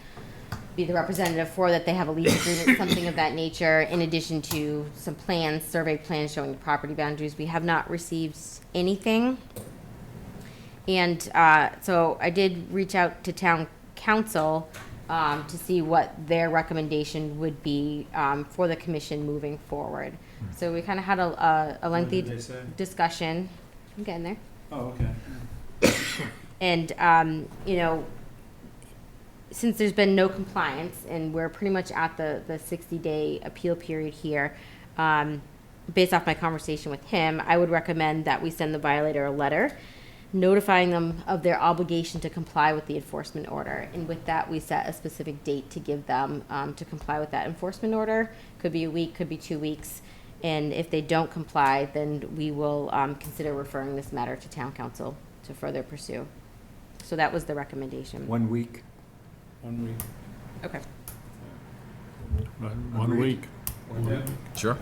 be the representative for, that they have a lease agreement, something of that nature, in addition to some plans, survey plans showing the property boundaries. We have not received anything. And so I did reach out to town council to see what their recommendation would be for the commission moving forward. So we kind of had a lengthy What did they say? discussion. I'm getting there. Oh, okay. And, since there's been no compliance and we're pretty much at the 60-day appeal period here, based off my conversation with him, I would recommend that we send the violator a letter notifying them of their obligation to comply with the enforcement order. And with that, we set a specific date to give them to comply with that enforcement order. Could be a week, could be 2 weeks. And if they don't comply, then we will consider referring this matter to town council to further pursue. So that was the recommendation. 1 week. 1 week. Okay. One week. Yeah. Sure.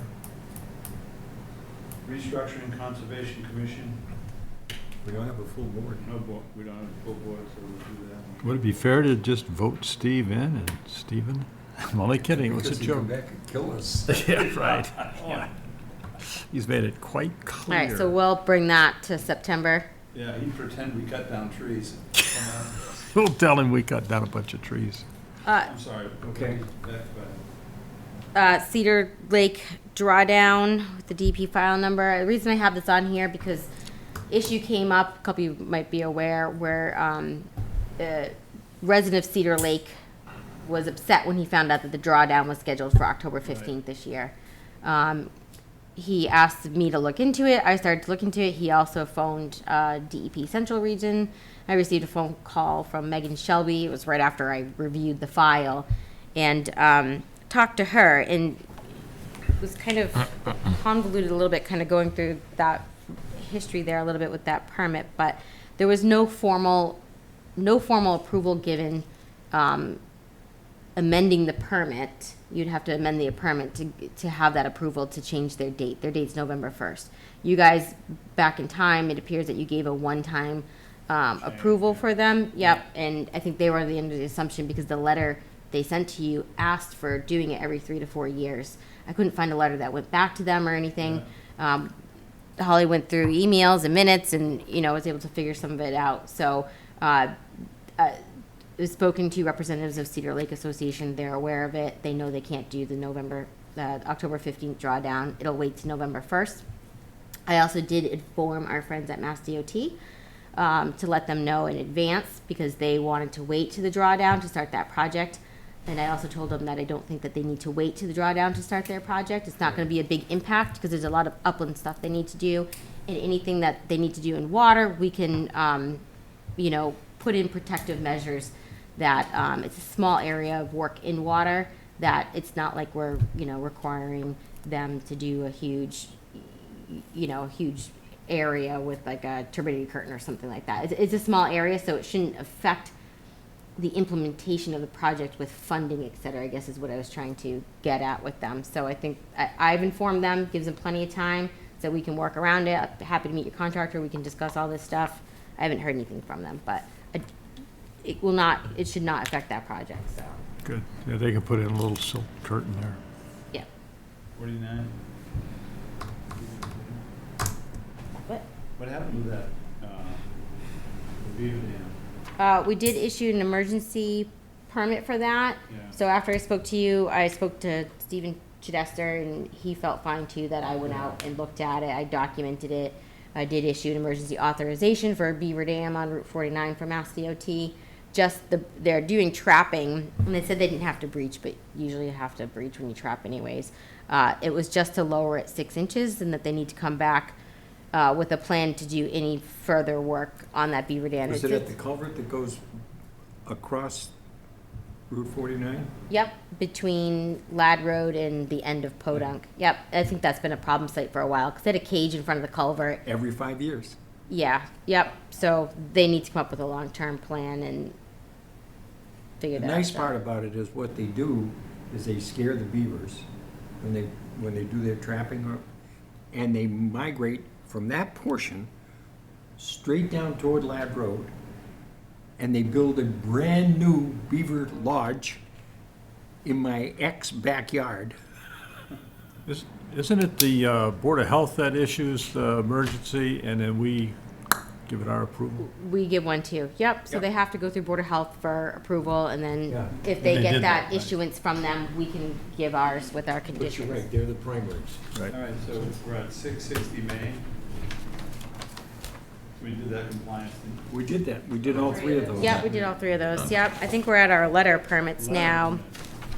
Restructuring Conservation Commission, We don't have a full board. no board, we don't have a full board, so we'll do that. Would it be fair to just vote Steve in and Stephen? I'm only kidding, it was a Because he'd come joke. back and kill us. Yeah, right. Yeah. He's made it quite All clear. right, so we'll bring that to September. Yeah, he pretend we cut down trees. We'll tell him we cut down a bunch of trees. I'm sorry. Okay. Cedar Lake Drawdown with the DP file number. The reason I have this on here because issue came up, a couple of you might be aware, where a resident of Cedar Lake was upset when he found out that the drawdown was scheduled for October 15th this year. He asked me to look into it. I started to look into it. He also phoned DEP Central Region. I received a phone call from Megan Shelby. It was right after I reviewed the file and talked to her, and it was kind of convoluted a little bit, kind of going through that history there a little bit with that permit, but there was no formal approval given amending the permit. You'd have to amend the permit to have that approval to change their date. Their date's November 1st. You guys, back in time, it appears that you gave a one-time approval for them. Yep, and I think they were under the assumption because the letter they sent to you asked for doing it every 3 to 4 years. I couldn't find a letter that went back to them or anything. Holly went through emails and minutes and, was able to figure some of it out. So, I've spoken to representatives of Cedar Lake Association. They're aware of it. They know they can't do the October 15th drawdown. It'll wait to November 1st. I also did inform our friends at Mass DOT to let them know in advance because they wanted to wait to the drawdown to start that project. And I also told them that I don't think that they need to wait to the drawdown to start their project. It's not going to be a big impact because there's a lot of upland stuff they need to do. And anything that they need to do in water, we can, put in protective measures that it's a small area of work in water, that it's not like we're, requiring them to do a huge area with like a turbidity curtain or something like that. It's a small area, so it shouldn't affect the implementation of the project with funding, et cetera, I guess is what I was trying to get at with them. So I think I've informed them, gives them plenty of time so we can work around it. I'm happy to meet your contractor. We can discuss all this stuff. I haven't heard anything from them, but it should not affect that project, so. Good. Yeah, they can put in a little silk curtain there. Yeah. 49. What happened with that, the Beaver Dam? We did issue an emergency permit for that. Yeah. So after I spoke to you, I spoke to Stephen Chidester, and he felt fine too that I went out and looked at it. I documented it. I did issue an emergency authorization for Beaver Dam on Route 49 for Mass DOT. They're doing trapping, and they said they didn't have to breach, but usually you have to breach when you trap anyways. It was just to lower it 6 inches, and that they need to come back with a plan to do any further work on that Beaver Dam. Is it at the culvert that goes across Route 49? Yep, between Lad Road and the end of Podunk. Yep, I think that's been a problem site for a while, because they had a cage in front of the culvert. Every 5 years. Yeah, yep, so they need to come up with a long-term plan and figure The that out. nice part about it is what they do is they scare the beavers when they do their trapping, and they migrate from that portion straight down toward Lad Road, and they build a brand-new beaver lodge in my ex-backyard. Isn't it the Board of Health that issues the emergency, and then we give it our approval? We give one too, yep, so Yep. they have to go through Board of Health for approval, and then Yeah. if they They get did that that, right. issuance from them, we can give ours with our But you're conditions. right, they're the primaries. Right. All right, so we're at 660 Main. We did that compliance thing. We did that, we did all 3 of those. Yep, we did all 3 of those, yep, I think we're at our letter permits now.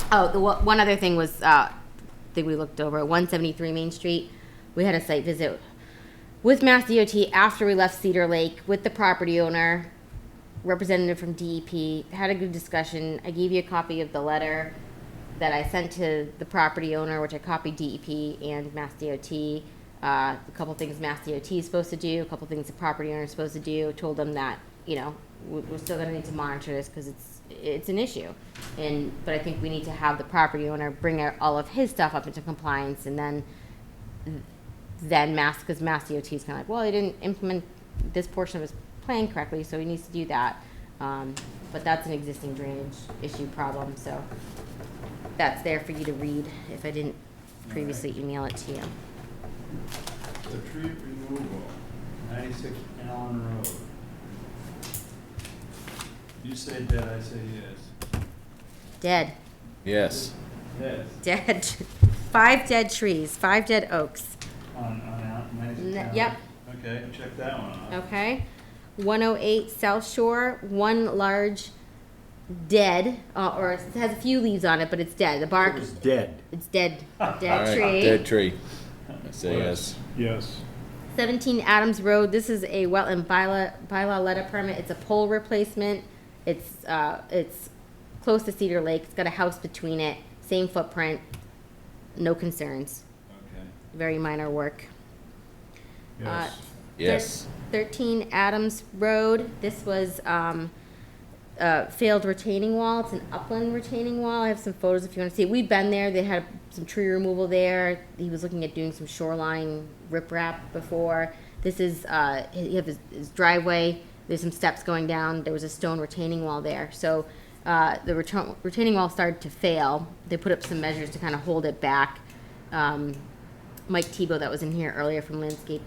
Oh, one other thing was, thing we looked over, 173 Main Street, we had a site visit with Mass DOT after we left Cedar Lake with the property owner, representative from DEP, had a good discussion. I gave you a copy of the letter that I sent to the property owner, which I copied DEP and Mass DOT. A couple things Mass DOT is supposed to do, a couple things the property owner is supposed to do. Told them that, you know, we're still gonna need to monitor this because it's an issue. But I think we need to have the property owner bring all of his stuff up into compliance, and then because Mass DOT is kind of like, well, he didn't implement this portion of his plan correctly, so he needs to do that. But that's an existing drainage issue problem, so that's there for you to read if I didn't previously email it to you. The tree removal, 96 Allen Road. You say dead, I say yes. Dead. Yes. Yes. Dead. 5 dead trees, 5 dead oaks. On 96 Allen? Yep. Okay, check that one off. Okay. 108 South Shore, 1 large dead, or it has a few leaves on it, but it's dead. The bark, It was dead. it's dead, All dead right, tree. dead tree. I say yes. Yes. 17 Adams Road, this is a wetland bylaw letter permit. It's a pole replacement. It's close to Cedar Lake. It's got a house between it, same footprint, no concerns. Okay. Very minor work. Yes. Yes. 13 Adams Road, this was failed retaining wall. It's an upland retaining wall. I have some photos if you want to see it. We've been there. They had some tree removal there. He was looking at doing some shoreline riprap before. This is, you have his driveway. There's some steps going down. There was a stone retaining wall there. So the retaining wall started to fail. They put up some measures to kind of hold it back. Mike Tebow, that was in here earlier from Landscape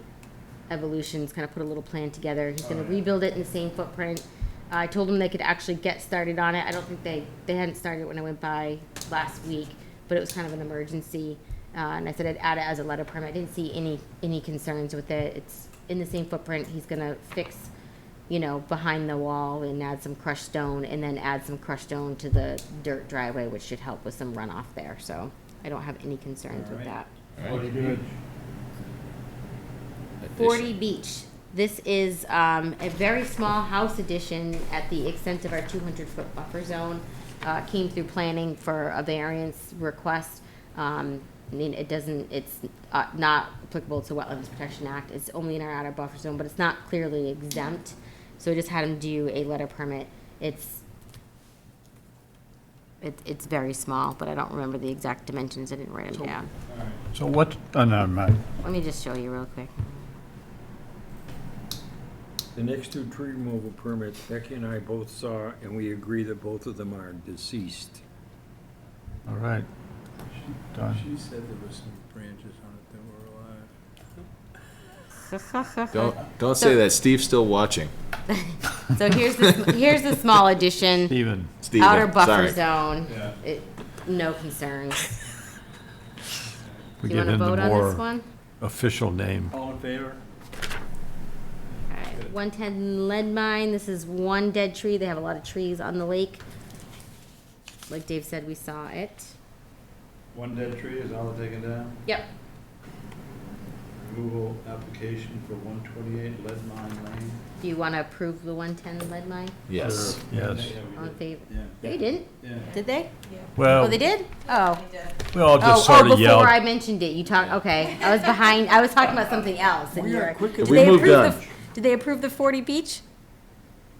Evolutions, kind of put a little plan together. He's going to rebuild it in the same footprint. I told them they could actually get started on it. I don't think they hadn't started when I went by last week, but it was kind of an emergency. And I said I'd add it as a letter permit. I didn't see any concerns with it. It's in the same footprint. He's going to fix, behind the wall and add some crushed stone, and then add some crushed stone to the dirt driveway, which should help with some runoff there. So I don't have any concerns with that. All right. Good. 40 Beach. This is a very small house addition at the extent of our 200-foot buffer zone. Came through planning for a variance request. It's not applicable to Wetlands Protection Act. It's only in our outer buffer zone, but it's not clearly exempt. So we just had him do a letter permit. It's very small, but I don't remember the exact dimensions. I didn't write them down. All right. So what, never mind. Let me just show you real quick. The next 2 tree removal permits, Becky and I both saw, and we agree that both of them are deceased. All right. Done. She said there were some branches on it that were alive. Don't say that. Steve's still watching. So here's the small addition. Steven. Steve. outer buffer Sorry. zone, Yeah. no concerns. We Do you get wanna into vote on this more one? official name. All in favor? Alright, 110 lead mine, this is one dead tree, they have a lot of trees on the lake. Like Dave said, we saw it. One dead tree is all taken down? Yep. Removal application for 128 Lead Mine Lane. Do you wanna approve the 110 lead mine? Yes. Yes. Yeah, we All in did. favor? Yeah. They didn't? Yeah. Did they? Well, Oh, they did? Oh. we all just Oh, sort of before yelled. I mentioned it, you talked, okay. I was behind, I was talking about something else. And We you are were- quick Did as- We they moved approve on. the- Did they approve the 40 beach?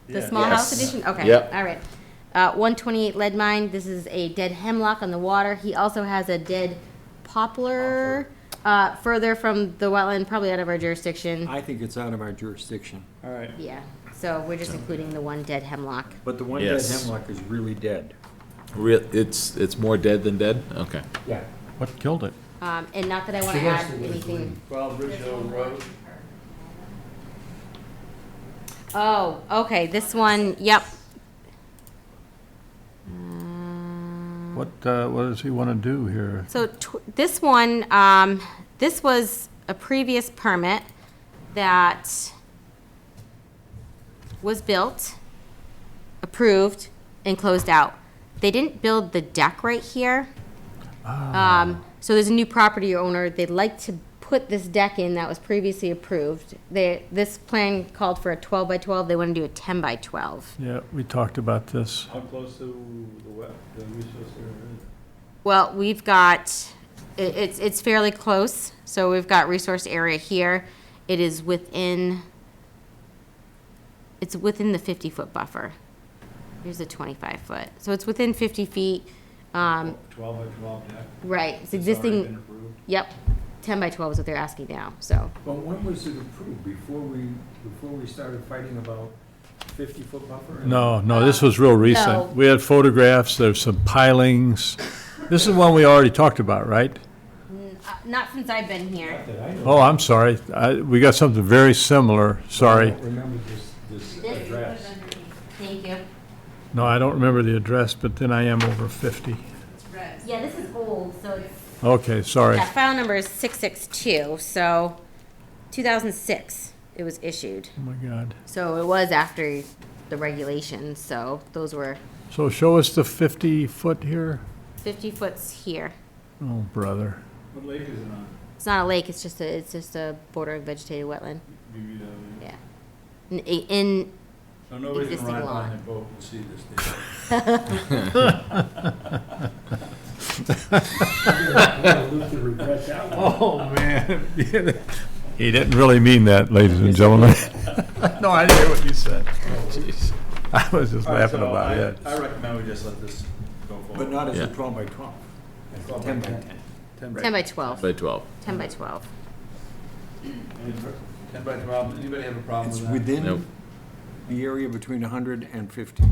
The Yeah. small house Yes. edition? Okay, Yep. all right. 128 lead mine, this is a dead hemlock on the water. He also has a dead poplar, further from the wetland, probably out of our jurisdiction. I think it's out of our jurisdiction. All right. Yeah, so we're just including the one dead hemlock. But the one dead Yes. hemlock is really dead. It's more dead than dead? Okay. Yeah. What killed it? And not that I want to The rest add of it is anything. green. 12 Bridge Hill Road. Oh, okay, this one, yep. What does he want to do here? So this one, this was a previous permit that was built, approved, and closed out. They didn't build the deck right here. So there's a new property owner, they'd like to put this deck in that was previously approved. This plan called for a 12 by 12, they want to do a 10 by 12. Yeah, we talked about this. How close to the resource area is it? Well, we've got, it's fairly close, so we've got resource area here. It is within, it's within the 50-foot buffer. Here's a 25-foot, so it's within 50 feet. 12 by 12 deck. Right, it's It's already been existing, approved. yep, 10 by 12 is what they're asking now, so. But when was it approved? Before we started fighting about 50-foot buffer? No, this was real No. recent. We had photographs, there's some pilings. This is one we already talked about, right? Not since I've been here. Not that I know. Oh, I'm sorry. We got something very similar, I sorry. don't remember this address. Thank you. No, I don't remember the address, but then I am over 50. Yeah, this is old, so it's. Okay, sorry. Yeah, file number is 662, so 2006 it was issued. Oh, my God. So it was after the regulations, so those were So show us the 50-foot here. 50 foots here. Oh, brother. What lake is it on? It's not a lake, it's just a border of vegetated wetland. BBW. Yeah. In So nobody's gonna Existing ride lawn. behind their boat and see this thing. I'm gonna live to regret that one. Oh, man. He didn't really mean that, ladies and gentlemen. No, I didn't hear what you said. Jeez. I was just All right, laughing so about it. I recommend we just let this go forward. But not as a Yeah. 12 by 12. 12 by 10 by 10. 10. 10 by 12. By 12. 10 by 12. 10 by 12, anybody have a problem It's with that? within Nope. the area between 100 and 50.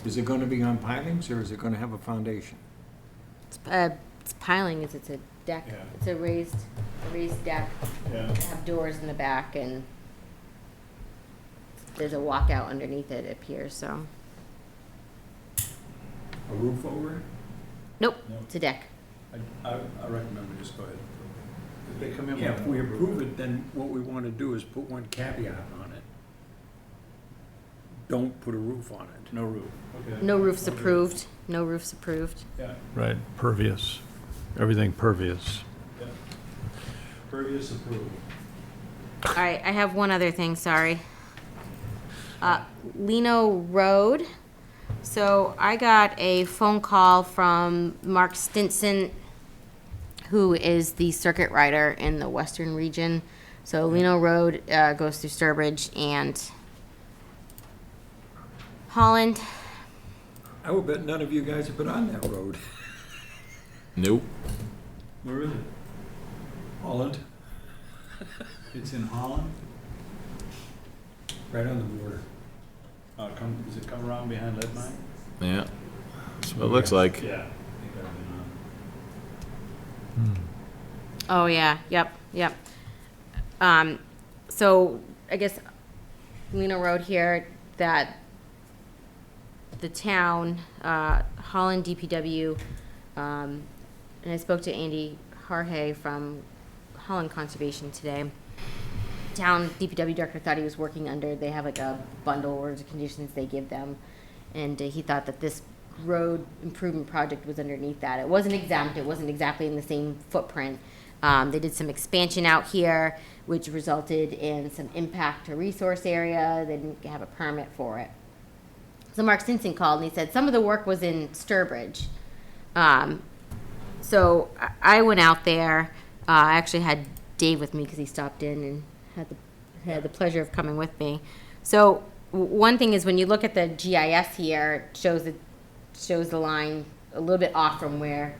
Is it gonna be on pilings, or is it gonna have a foundation? It's piling, it's a deck. Yeah. It's a raised deck. Yeah. Have doors in the back and there's a walkout underneath it, it appears, so. A roof over it? Nope, No. it's a deck. I recommend we just go ahead. If they come in. Yeah, with if an we approval. approve it, then what we wanna do is put one caveat on it. Don't put a roof on it. No roof, okay. No roof's approved. No roof's approved. Yeah, Right, pervious. Everything pervious. yeah. Previous approval. All right, I have one other thing, sorry. Lino Road. So I got a phone call from Mark Stinson, who is the circuit rider in the western region. So Lino Road goes through Sturbridge and Holland. I would bet none of you guys have been on that road. Nope. Where is it? Holland, It's in Holland? right on the border. Does it come around behind lead mine? Yeah. That's what it looks like. Yeah. I think I've been on. Oh, yeah, yep. So I guess Lino Road here, that the town, Holland DPW, and I spoke to Andy Harhay from Holland Conservation today. Town DPW director thought he was working under, they have like a bundle orders of conditions they give them, and he thought that this road improvement project was underneath that. It wasn't exempt, it wasn't exactly in the same footprint. They did some expansion out here, which resulted in some impact to resource area. They didn't have a permit for it. So Mark Stinson called and he said some of the work was in Sturbridge. So I went out there. I actually had Dave with me because he stopped in and had the pleasure of coming with me. So one thing is when you look at the GIS here, it shows the line a little bit off from where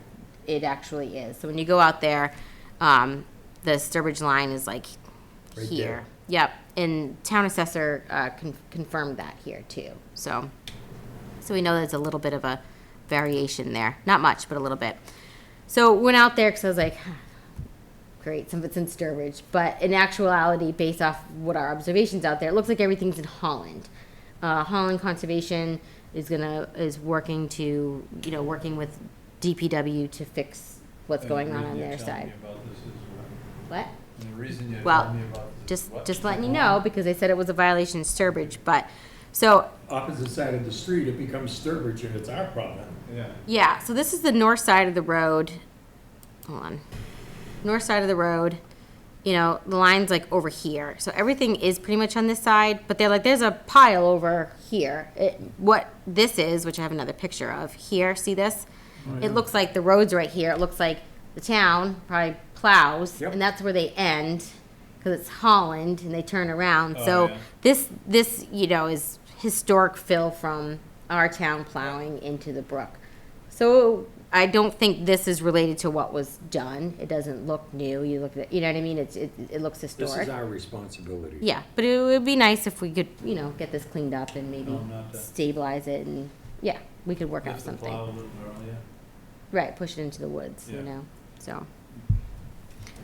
it actually is. So when you go out there, the Sturbridge line is like Right here. there. Yep, and town assessor confirmed that here too. So we know there's a little bit of a variation there. Not much, but a little bit. So went out there because I was like, great, some of it's in Sturbridge. But in actuality, based off what our observations out there, it looks like everything's in Holland. Holland Conservation is working with DPW to fix what's going on their side. What? And the reason you Well, told me about this is what? just letting you know, because they said it was a violation in Sturbridge, but, so, Opposite side of the street, it becomes Sturbridge and it's our problem. Yeah. yeah, so this is the north side of the road. Hold on. North side of the road, the line's like over here. So everything is pretty much on this side, but they're like, there's a pile over here. What this is, which I have another picture of here, see this? It looks like the road's right here. It looks like the town probably plows, Yep. and that's where they end, because it's Holland, and they turn around. Oh, So yeah. this is historic fill from our town plowing into the brook. So I don't think this is related to what was done. It doesn't look new. You look at it, you know what I mean? It looks This historic. is our responsibility. Yeah, but it would be nice if we could, get this cleaned up and maybe No, not that. stabilize it, and yeah, we could work out Lift the something. plow a little earlier. Right, push it into the woods, Yeah. So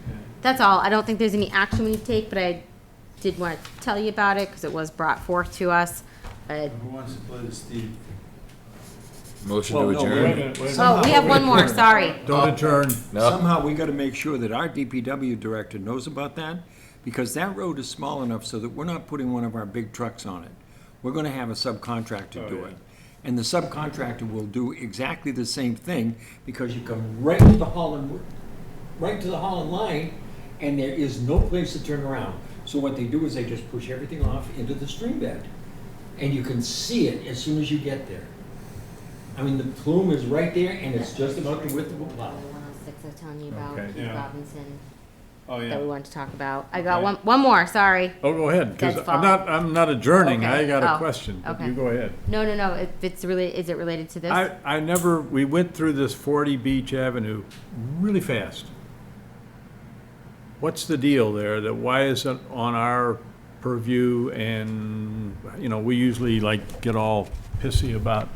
Okay. that's all. I don't think there's any action we need to take, but I did want to tell you about it because it was brought forth to us. Who wants to play the Steve? Motion Well, to no, adjourn. Oh, we have one more. Sorry. Don't adjourn. No. Somehow we gotta make sure that our DPW director knows about that, because that road is small enough so that we're not putting one of our big trucks on it. We're gonna have a subcontractor do it. And the subcontractor will do exactly the same thing, because you come right to the Holland line, and there is no place to turn around. So what they do is they just push everything off into the stream bed. And you can see it as soon as you get there. I mean, the plume is right there, and it's just about the width of a The plow. 106 I was telling you about, Okay. Keith Yeah. Robinson, Oh, that we yeah. wanted to talk about. I got Okay. one more. Sorry. Oh, go ahead, because Dead's I'm not adjourning. I Okay. got a Oh, question, but okay. you go ahead. No. Is it related to this? We went through this 40 Beach Avenue really fast. What's the deal there? Why is it on our purview? And, we usually get all pissy about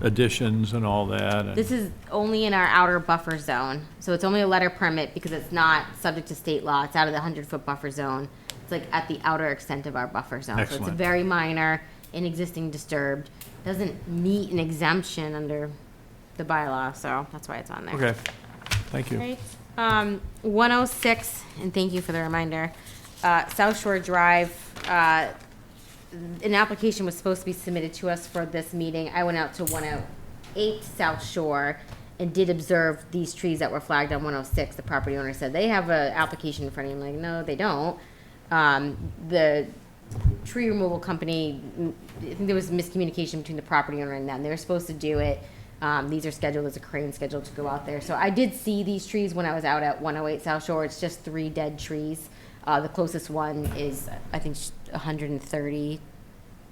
additions and all that. and- This is only in our outer buffer zone, so it's only a letter permit because it's not subject to state law. It's out of the 100-foot buffer zone. It's like at the outer extent of our buffer zone. So it's Excellent. very minor, in existing disturbed. Doesn't meet an exemption under the bylaw, so that's why it's on there. Okay, thank you. Right. 106, and thank you for the reminder. South Shore Drive, an application was supposed to be submitted to us for this meeting. I went out to 108 South Shore and did observe these trees that were flagged on 106. The property owner said they have an application in front of them. I'm like, no, they don't. The tree removal company, I think there was miscommunication between the property owner and them. They were supposed to do it. These are scheduled, there's a crane scheduled to go out there. So I did see these trees when I was out at 108 South Shore. It's just 3 dead trees. The closest one is, I think, 130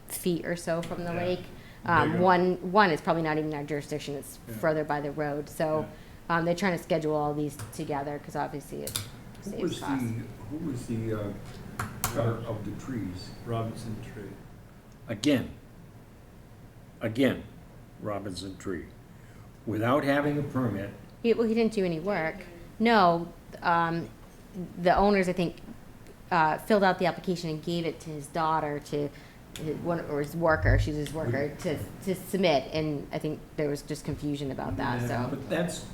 feet or so from the lake. Bigger. One is probably not even in our jurisdiction. It's further by the road. So they're trying to schedule all these together because obviously it saves cost. Who was the cutter of the trees? Robinson Tree. Again, Robinson Tree. Without having a permit, He didn't do any work. No, the owners, I think, filled out the application and gave it to his daughter to his worker, she's his worker, to submit, and I think there was just confusion about that, so. But that's,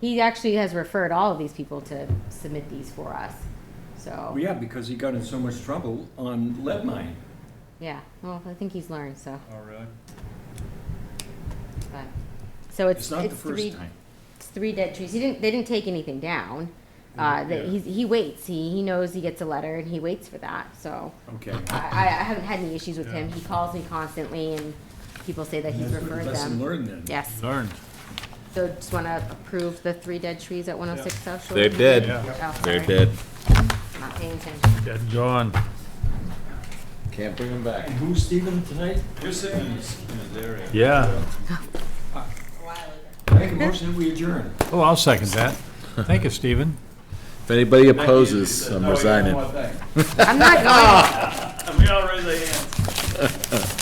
He actually has referred all of these people to submit these for us, so. well, yeah, because he got in so much trouble on lead mine. Yeah, well, I think he's learned, so. Oh, really? But, so It's not the three, first time. it's 3 dead trees. They didn't take anything down. He waits. He knows he gets a letter and he waits for that. So Okay. I haven't had any issues with him. He calls me constantly and people say that he's That's referred good. Lesson them. learned then. Yes. Learned. So just want to approve the 3 dead trees at 106 South Shore. They're dead. Oh, They're sorry. dead. Not paying attention. Dead and gone. Can't bring them back. And who's Stephen tonight? You're sitting in his area. Yeah. I make a motion that we adjourn. Oh, I'll second that. Thank you, Stephen. If anybody opposes, I'm resigning. I'm not going. We all raise our hands.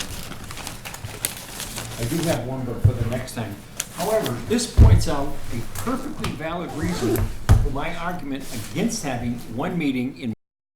I do have one, but for the next time. However, this points out a perfectly valid reason for my argument against having one meeting in